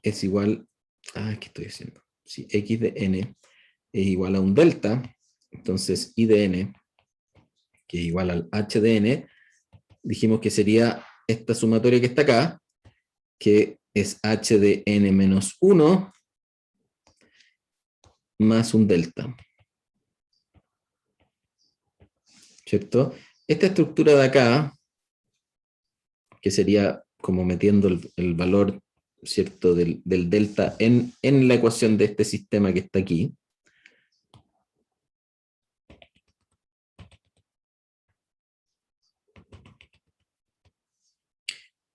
es igual, ¿qué estoy haciendo? Si x de n es igual a un delta, entonces I de n, que es igual al h de n, dijimos que sería esta sumatoria que está acá, que es h de n menos 1 más un delta. ¿Cierto? Esta estructura de acá, que sería como metiendo el valor, ¿cierto?, del delta en la ecuación de este sistema que está aquí.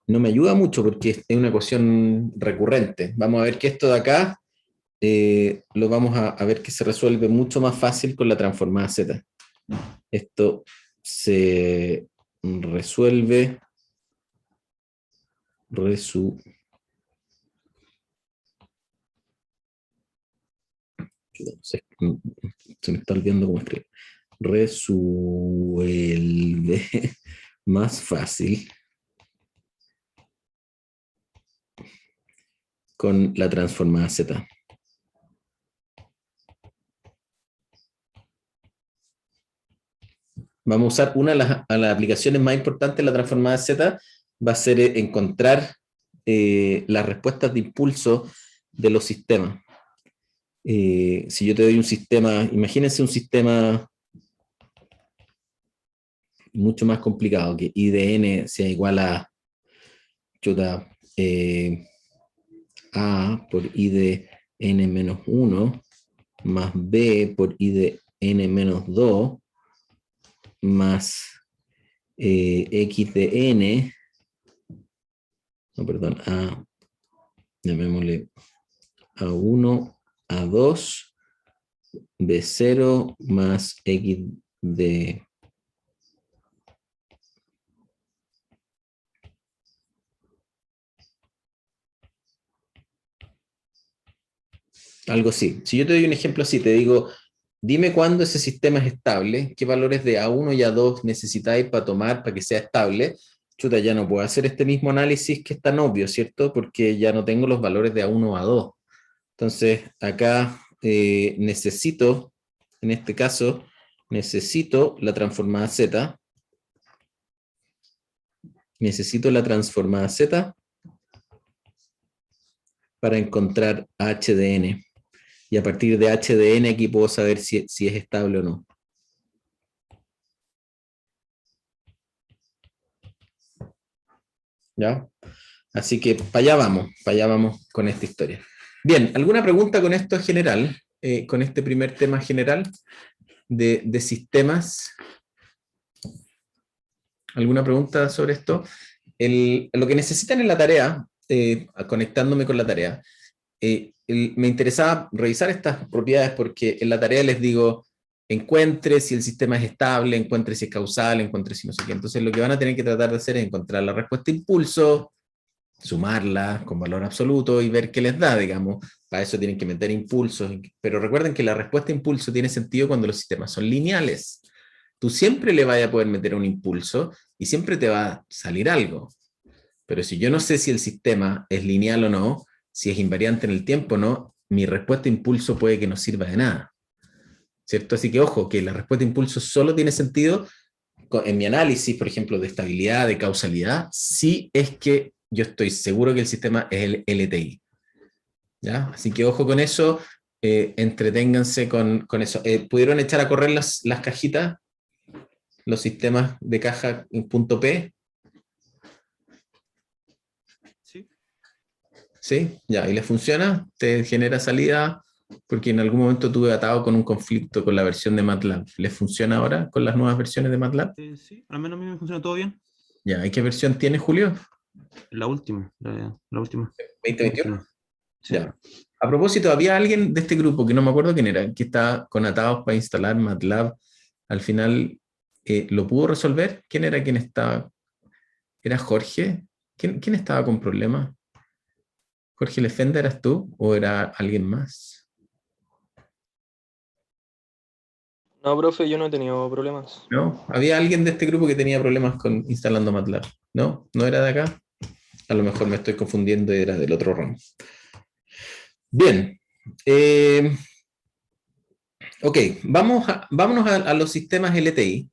no me ayuda mucho porque es una ecuación recurrente. Vamos a ver que esto de acá lo vamos a ver que se resuelve mucho más fácil con la transformada Z. Esto se resuelve se me está olvidando cómo escribir. Resuelve más fácil con la transformada Z. Vamos a usar una de las aplicaciones más importantes de la transformada Z, va a ser encontrar las respuestas de impulso de los sistemas. Si yo te doy un sistema, imagínense un sistema mucho más complicado, que I de n sea igual a A por I de n menos 1 más B por I de n menos 2 más X de n, no, perdón, A, llamémosle A1, A2, B0 más X de algo así. Si yo te doy un ejemplo así, te digo, dime cuándo ese sistema es estable, qué valores de A1 y A2 necesitáis para tomar para que sea estable. Chuta, ya no puedo hacer este mismo análisis que es tan obvio, ¿cierto? Porque ya no tengo los valores de A1 o A2. Entonces, acá necesito, en este caso, necesito la transformada Z. Necesito la transformada Z para encontrar H de n. Y a partir de H de n aquí puedo saber si es estable o no. ¿Ya? Así que para allá vamos con esta historia. Bien, ¿alguna pregunta con esto en general? Con este primer tema general de sistemas. ¿Alguna pregunta sobre esto? Lo que necesitan en la tarea, conectándome con la tarea, me interesaba revisar estas propiedades porque en la tarea les digo, encuentre si el sistema es estable, encuentre si es causal, encuentre si no sé qué. Entonces lo que van a tener que tratar de hacer es encontrar la respuesta impulso, sumarla con valor absoluto y ver qué les da, digamos. Para eso tienen que meter impulsos. Pero recuerden que la respuesta impulso tiene sentido cuando los sistemas son lineales. Tú siempre le vas a poder meter un impulso y siempre te va a salir algo. Pero si yo no sé si el sistema es lineal o no, si es invariante en el tiempo o no, mi respuesta impulso puede que no sirva de nada. ¿Cierto? Así que ojo, que la respuesta impulso solo tiene sentido en mi análisis, por ejemplo, de estabilidad, de causalidad, si es que yo estoy seguro que el sistema es el LTI. ¿Ya? Así que ojo con eso, entreténganse con eso. ¿Pudieron echar a correr las cajitas? Los sistemas de caja en punto P. Sí. ¿Sí? Ya, ¿y les funciona? ¿Te genera salida? Porque en algún momento tuve atado con un conflicto con la versión de MATLAB. ¿Les funciona ahora con las nuevas versiones de MATLAB? Sí, al menos a mí me funciona todo bien. Ya, ¿y qué versión tiene, Julio? La última, la última. ¿2021? Sí. Ya. A propósito, había alguien de este grupo, que no me acuerdo quién era, que estaba con atados para instalar MATLAB. Al final, ¿lo pudo resolver? ¿Quién era quien estaba? ¿Era Jorge? ¿Quién estaba con problemas? ¿Jorge Lefenda eras tú o era alguien más? No, profe, yo no he tenido problemas. ¿No? Había alguien de este grupo que tenía problemas con instalando MATLAB. ¿No? ¿No era de acá? A lo mejor me estoy confundiendo y era del otro ramo. Bien. Ok, vámonos a los sistemas LTI,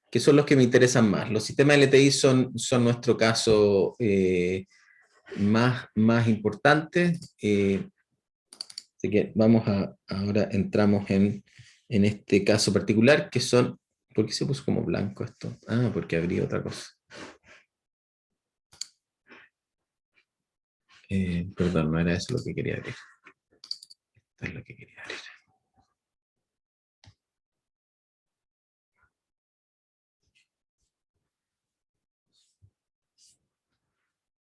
que son los que me interesan más. Los sistemas LTI son nuestro caso más importante. Así que ahora entramos en este caso particular, que son, ¿por qué se puso como blanco esto? Ah, porque abrí otra cosa. Perdón, no era eso lo que quería abrir. Esto es lo que quería abrir.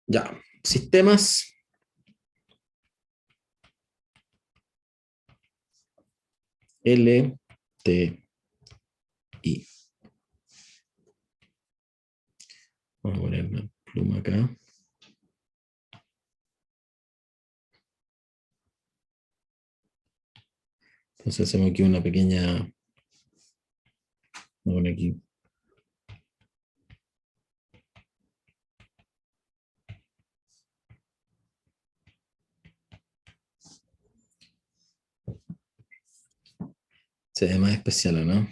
Ya, sistemas. LTI. Vamos a poner una pluma acá. Entonces hacemos aquí una pequeña... Vamos a poner aquí. Se ve más especial, ¿o no?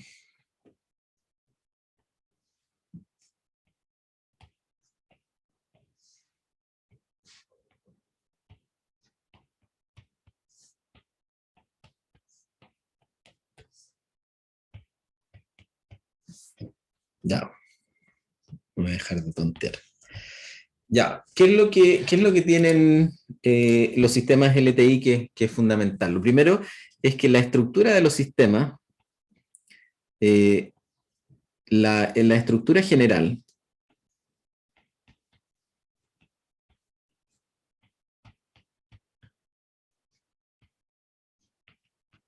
Ya. Voy a dejar de tontear. Ya, ¿qué es lo que tienen los sistemas LTI que es fundamental? Lo primero es que la estructura de los sistemas, en la estructura general,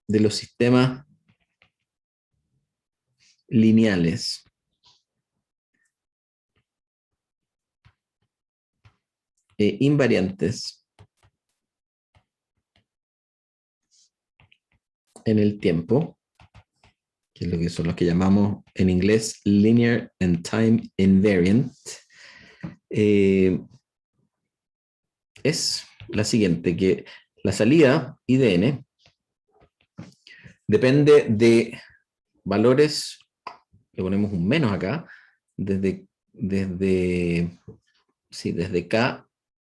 de los sistemas lineales, invariantes en el tiempo, que es lo que son los que llamamos en inglés linear and time invariant, es la siguiente, que la salida IDN depende de valores, le ponemos un menos acá, desde K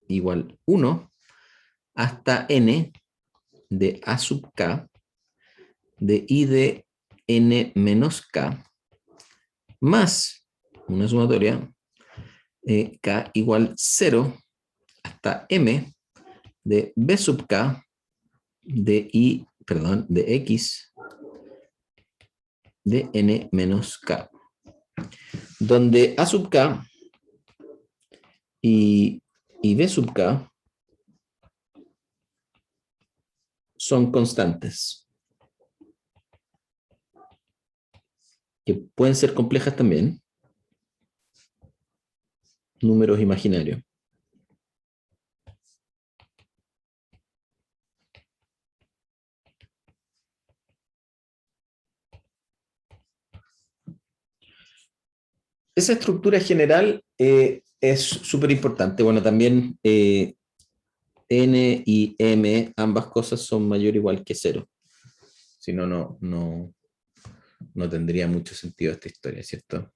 igual 1 hasta N de A sub K de I de N menos K más una sumatoria K igual 0 hasta M de B sub K de X de N menos K, donde A sub K y B sub K son constantes, que pueden ser complejas también, números imaginarios. Esa estructura general es súper importante. Bueno, también N y M, ambas cosas son mayor o igual que 0. Si no, no tendría mucho sentido esta historia, ¿cierto?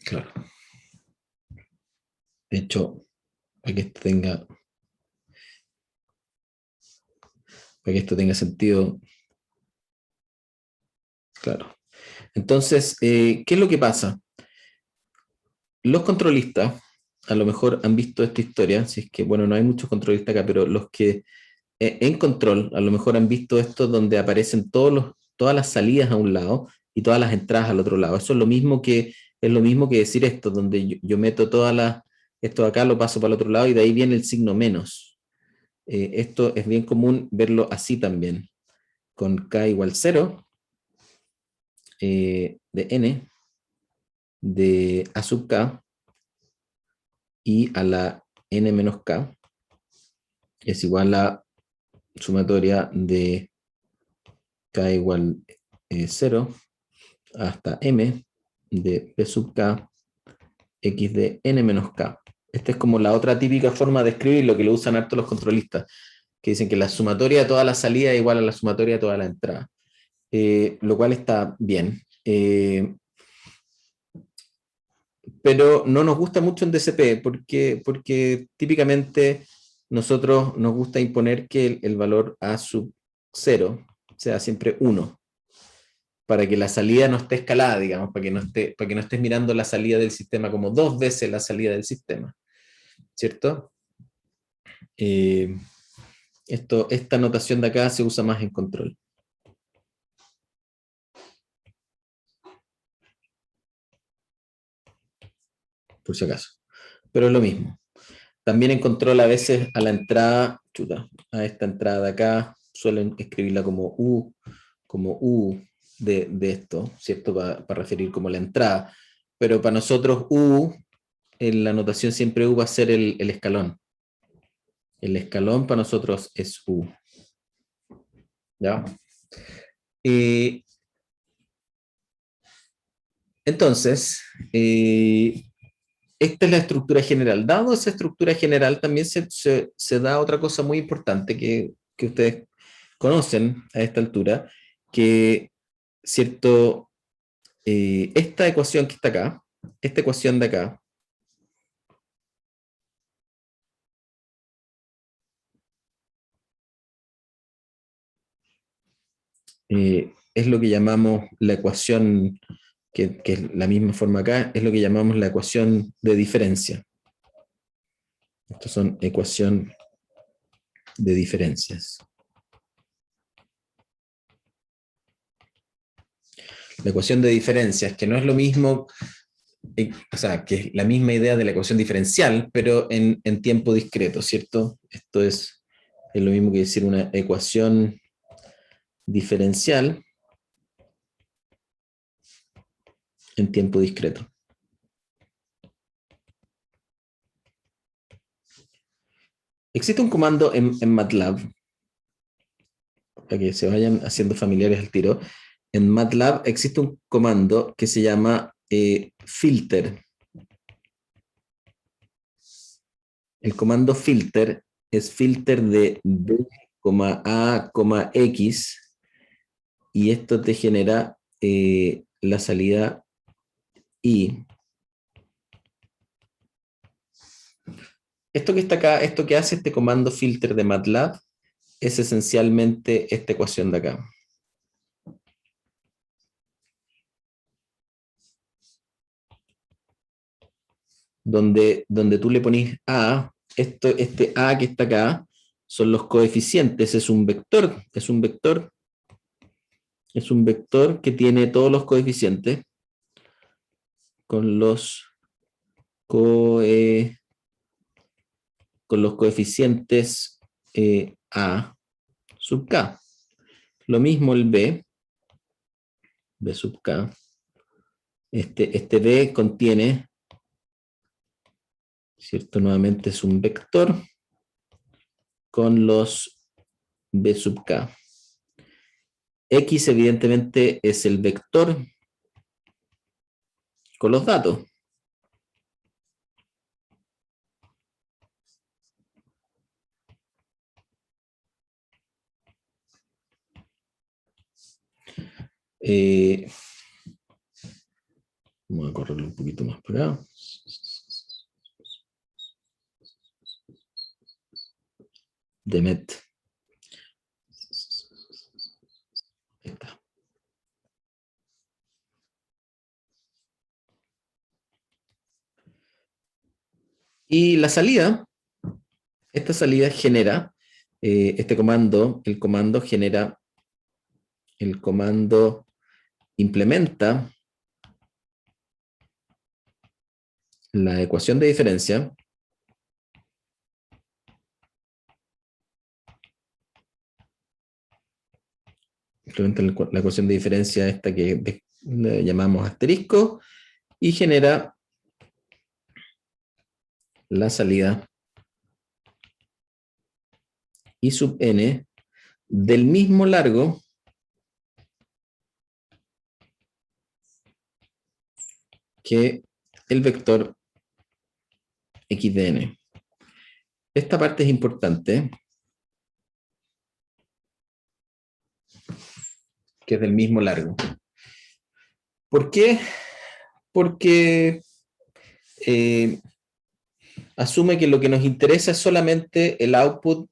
Claro. De hecho, para que esto tenga sentido, claro. Entonces, ¿qué es lo que pasa? Los controlistas, a lo mejor han visto esta historia, si es que, bueno, no hay muchos controlistas acá, pero los que en control, a lo mejor han visto esto donde aparecen todas las salidas a un lado y todas las entradas al otro lado. Eso es lo mismo que decir esto, donde yo meto esto de acá, lo paso para el otro lado y de ahí viene el signo menos. Esto es bien común verlo así también, con K igual 0, de N, de A sub K, y a la N menos K, es igual a sumatoria de K igual 0 hasta M de P sub K X de N menos K. Esta es como la otra típica forma de escribir lo que lo usan harto los controlistas, que dicen que la sumatoria de toda la salida es igual a la sumatoria de toda la entrada, lo cual está bien. Pero no nos gusta mucho en DCP, porque típicamente nosotros nos gusta imponer que el valor A sub 0 sea siempre 1, para que la salida no esté escalada, digamos, para que no estés mirando la salida del sistema como 2 veces la salida del sistema, ¿cierto? Esta notación de acá se usa más en control. por si acaso. Pero es lo mismo. También en control a veces a la entrada, a esta entrada de acá, suelen escribirla como U de esto, ¿cierto? Para referir como la entrada. Pero para nosotros U, en la notación siempre U va a ser el escalón. El escalón para nosotros es U. ¿Ya? Entonces, esta es la estructura general. Dado esa estructura general, también se da otra cosa muy importante que ustedes conocen a esta altura, que, ¿cierto? Esta ecuación que está acá, esta ecuación de acá, es lo que llamamos la ecuación, que es la misma forma acá, es lo que llamamos la ecuación de diferencia. Estas son ecuación de diferencias. La ecuación de diferencias, que no es lo mismo, o sea, que es la misma idea de la ecuación diferencial, pero en tiempo discreto, ¿cierto? Esto es lo mismo que decir una ecuación diferencial en tiempo discreto. Existe un comando en MATLAB, para que se vayan haciendo familiares al tiro. En MATLAB existe un comando que se llama filter. El comando filter es filter de b, a, x, y esto te genera la salida i. Esto que está acá, esto que hace este comando filter de MATLAB, es esencialmente esta ecuación de acá. Donde tú le pones a, este a que está acá, son los coeficientes, es un vector que tiene todos los coeficientes con los coeficientes a sub k. Lo mismo el b sub k. Este b contiene, ¿cierto? Nuevamente es un vector con los b sub k. X evidentemente es el vector con los datos. Vamos a correrlo un poquito más para acá. Demet. Ahí está. Y la salida, esta salida genera, este comando, el comando genera, el comando implementa la ecuación de diferencia. Implementa la ecuación de diferencia esta que le llamamos asterisco y genera la salida I sub n del mismo largo que el vector x de n. Esta parte es importante, que es del mismo largo. ¿Por qué? Porque asume que lo que nos interesa es solamente el output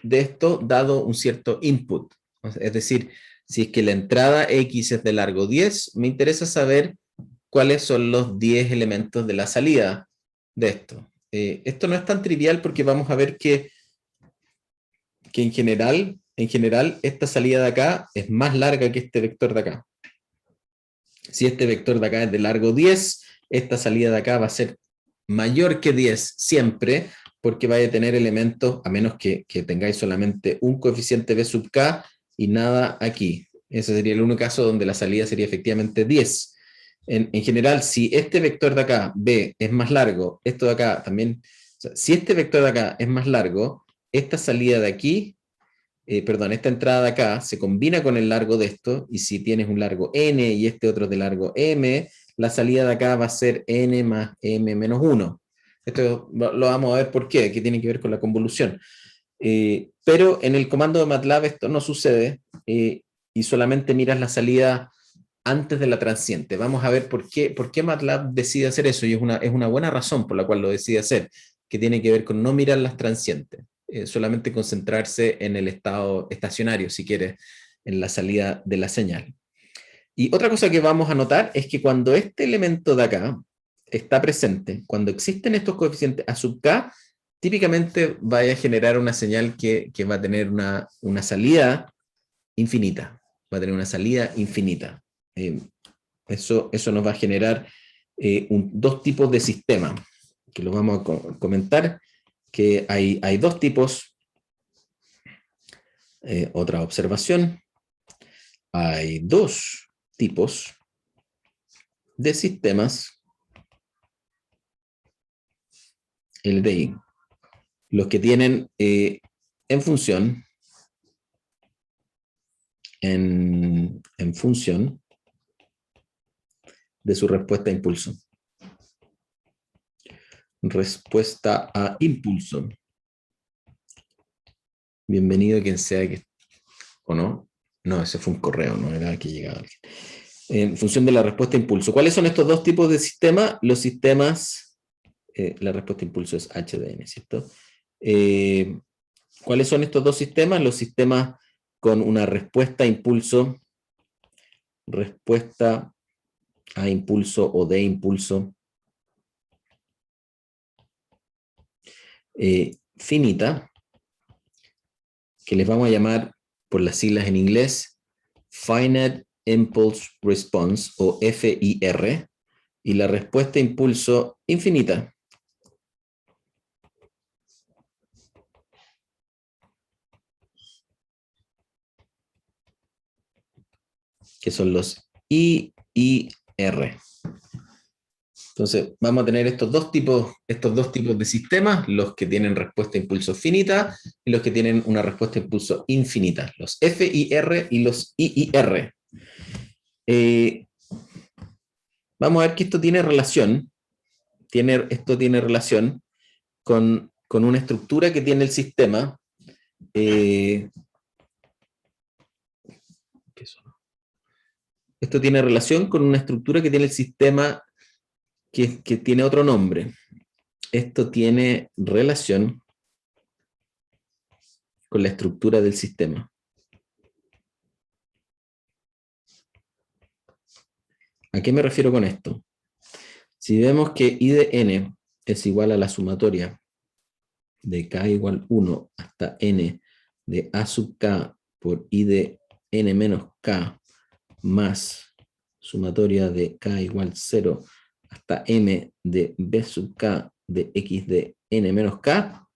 de esto dado un cierto input. Es decir, si es que la entrada X es de largo 10, me interesa saber cuáles son los 10 elementos de la salida de esto. Esto no es tan trivial porque vamos a ver que en general, esta salida de acá es más larga que este vector de acá. Si este vector de acá es de largo 10, esta salida de acá va a ser mayor que 10 siempre, porque vaya a tener elementos, a menos que tengáis solamente un coeficiente b sub k y nada aquí. Ese sería el único caso donde la salida sería efectivamente 10. En general, si este vector de acá, b, es más largo, esto de acá también, o sea, si este vector de acá es más largo, esta salida de aquí, esta entrada de acá se combina con el largo de esto, y si tienes un largo n y este otro de largo m, la salida de acá va a ser n más m menos 1. Esto lo vamos a ver por qué, que tiene que ver con la convolución. Pero en el comando de MATLAB esto no sucede, y solamente miras la salida antes de la transiente. Vamos a ver por qué MATLAB decide hacer eso, y es una buena razón por la cual lo decide hacer, que tiene que ver con no mirar las transientes, solamente concentrarse en el estado estacionario, si quieres, en la salida de la señal. Y otra cosa que vamos a notar es que cuando este elemento de acá está presente, cuando existen estos coeficientes a sub k, típicamente vaya a generar una señal que va a tener una salida infinita. Va a tener una salida infinita. Eso nos va a generar dos tipos de sistema, que los vamos a comentar, que hay dos tipos. Otra observación. Hay dos tipos de sistemas LDI. Los que tienen en función de su respuesta a impulso. Respuesta a impulso. Bienvenido quien sea que... ¿O no? No, ese fue un correo, no era que llegaba alguien. En función de la respuesta a impulso. ¿Cuáles son estos dos tipos de sistemas? Los sistemas... la respuesta a impulso es HDN, ¿cierto? ¿Cuáles son estos dos sistemas? Los sistemas con una respuesta a impulso o de impulso finita, que les vamos a llamar por las siglas en inglés Finite Impulse Response, o FIR, y la respuesta a impulso infinita, que son los IIR. Entonces, vamos a tener estos dos tipos de sistemas, los que tienen respuesta a impulso finita y los que tienen una respuesta a impulso infinita, los FIR y los IIR. Vamos a ver que esto tiene relación, con una estructura que tiene el sistema. Esto tiene relación con una estructura que tiene el sistema que tiene otro nombre. Esto tiene relación con la estructura del sistema. ¿A qué me refiero con esto? Si vemos que I de n es igual a la sumatoria de k igual 1 hasta n de a sub k por I de n menos k más sumatoria de k igual 0 hasta m de b sub k de x de n menos k,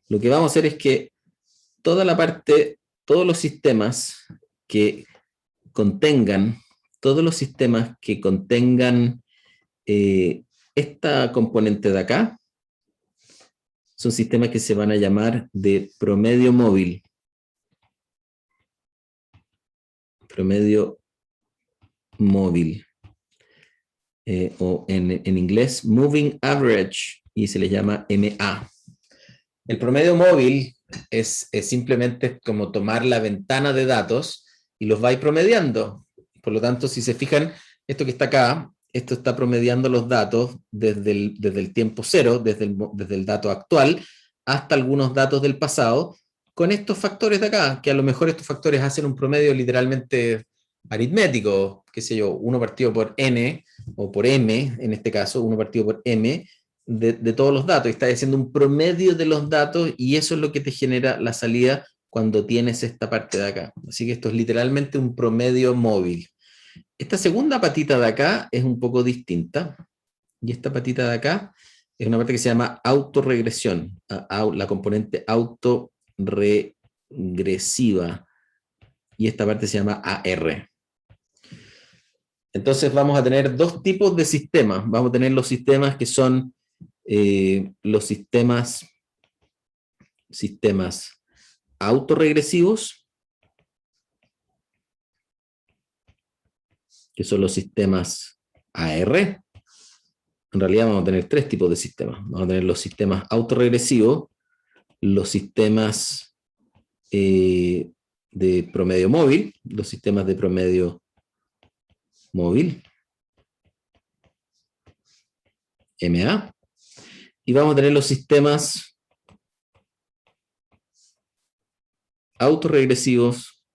lo que vamos a hacer es que todos los sistemas que contengan esta componente de acá, son sistemas que se van a llamar de promedio móvil. Promedio móvil. O en inglés, moving average, y se le llama MA. El promedio móvil es simplemente como tomar la ventana de datos y los vais promediando. Por lo tanto, si se fijan, esto que está acá, esto está promediando los datos desde el tiempo cero, desde el dato actual, hasta algunos datos del pasado, con estos factores de acá, que a lo mejor estos factores hacen un promedio literalmente aritmético, qué sé yo, 1 partido por n, o por m, en este caso, 1 partido por m, de todos los datos. Está haciendo un promedio de los datos, y eso es lo que te genera la salida cuando tienes esta parte de acá. Así que esto es literalmente un promedio móvil. Esta segunda patita de acá es un poco distinta, y esta patita de acá es una parte que se llama autorregresión, la componente autorregresiva, y esta parte se llama AR. Entonces vamos a tener dos tipos de sistemas. Vamos a tener los sistemas que son los sistemas autorregresivos, que son los sistemas AR. En realidad vamos a tener tres tipos de sistemas. Vamos a tener los sistemas autorregresivos, los sistemas de promedio móvil, los sistemas de promedio móvil, MA, y vamos a tener los sistemas autorregresivos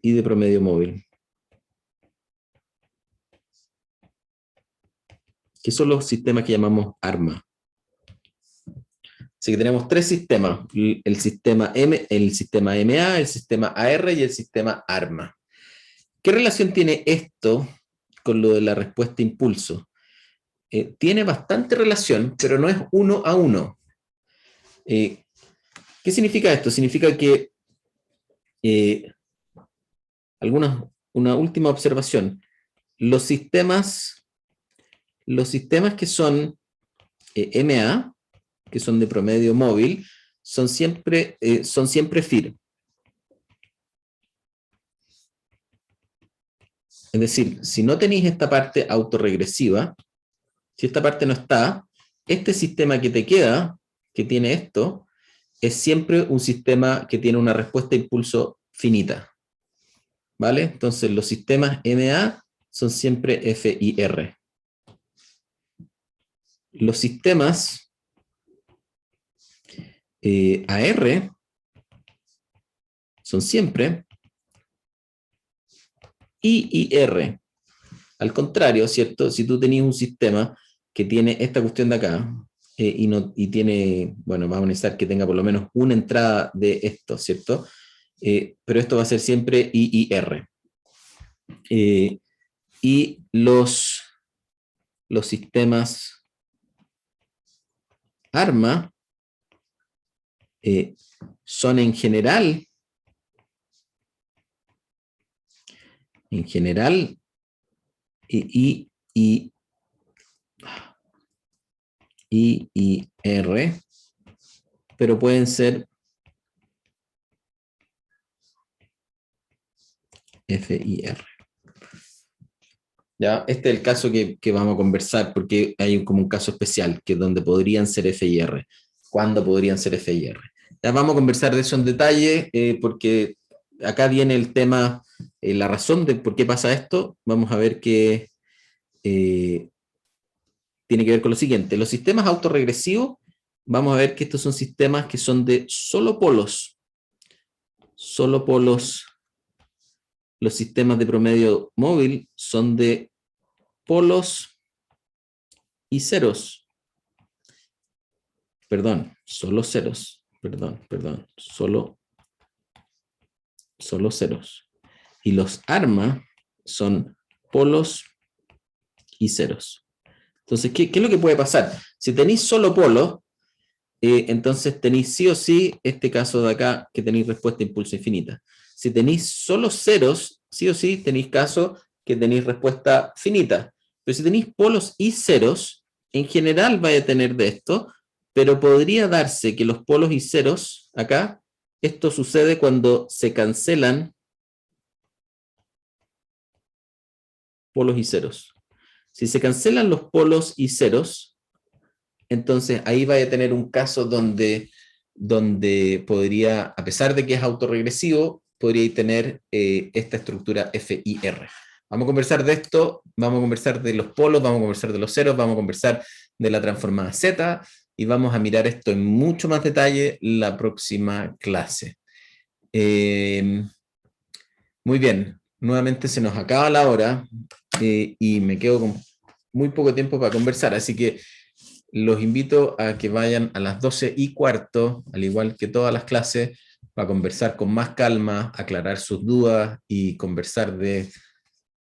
y de promedio móvil, que son los sistemas que llamamos ARMA. Así que tenemos tres sistemas, el sistema MA, el sistema AR y el sistema ARMA. ¿Qué relación tiene esto con lo de la respuesta impulso? Tiene bastante relación, pero no es uno a uno. ¿Qué significa esto? Significa que, una última observación, los sistemas que son MA, que son de promedio móvil, son siempre FIR. Es decir, si no tenéis esta parte autorregresiva, si esta parte no está, este sistema que te queda, que tiene esto, es siempre un sistema que tiene una respuesta de impulso finita. ¿Vale? Entonces los sistemas MA son siempre FIR. Los sistemas AR son siempre IIR. Al contrario, ¿cierto? Si tú tenías un sistema que tiene esta cuestión de acá, y tiene, bueno, vamos a necesitar que tenga por lo menos una entrada de esto, ¿cierto? Pero esto va a ser siempre IIR. Y los sistemas ARMA son en general IIR, pero pueden ser FIR. ¿Ya? Este es el caso que vamos a conversar, porque hay como un caso especial, que es donde podrían ser FIR. ¿Cuándo podrían ser FIR? Ya vamos a conversar de eso en detalle, porque acá viene el tema, la razón de por qué pasa esto. Vamos a ver que tiene que ver con lo siguiente. Los sistemas autorregresivos, vamos a ver que estos son sistemas que son de solo polos. Solo polos. Los sistemas de promedio móvil son de polos y ceros. Perdón, solo ceros. Perdón, solo ceros. Y los ARMA son polos y ceros. Entonces, ¿qué es lo que puede pasar? Si tenéis solo polos, entonces tenéis sí o sí este caso de acá, que tenéis respuesta a impulso infinita. Si tenéis solo ceros, sí o sí tenéis caso que tenéis respuesta finita. Pero si tenéis polos y ceros, en general vaya a tener de esto, pero podría darse que los polos y ceros, acá, esto sucede cuando se cancelan polos y ceros. Si se cancelan los polos y ceros, entonces ahí vaya a tener un caso donde podría, a pesar de que es autorregresivo, podría tener esta estructura FIR. Vamos a conversar de esto, vamos a conversar de los polos, vamos a conversar de los ceros, vamos a conversar de la transformada Z, y vamos a mirar esto en mucho más detalle la próxima clase. Muy bien, nuevamente se nos acaba la hora, y me quedo con muy poco tiempo para conversar, así que los invito a que vayan a las 12:15, al igual que todas las clases, para conversar con más calma, aclarar sus dudas y conversar de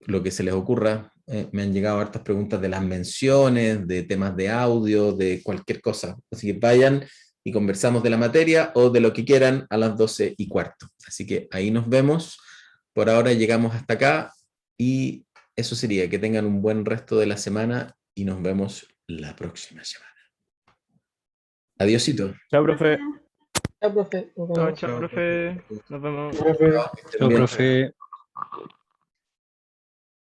lo que se les ocurra Me han llegado hartas preguntas de las menciones, de temas de audio, de cualquier cosa. Así que vayan y conversamos de la materia o de lo que quieran a las 12:15. Así que ahí nos vemos. Por ahora llegamos hasta acá y eso sería. Que tengan un buen resto de la semana y nos vemos la próxima semana. Adiósito. Chao, profe. Ya, profe. Nos Chao, vemos. chao, profe. Nos vemos. Que estén Chao, bien. profe.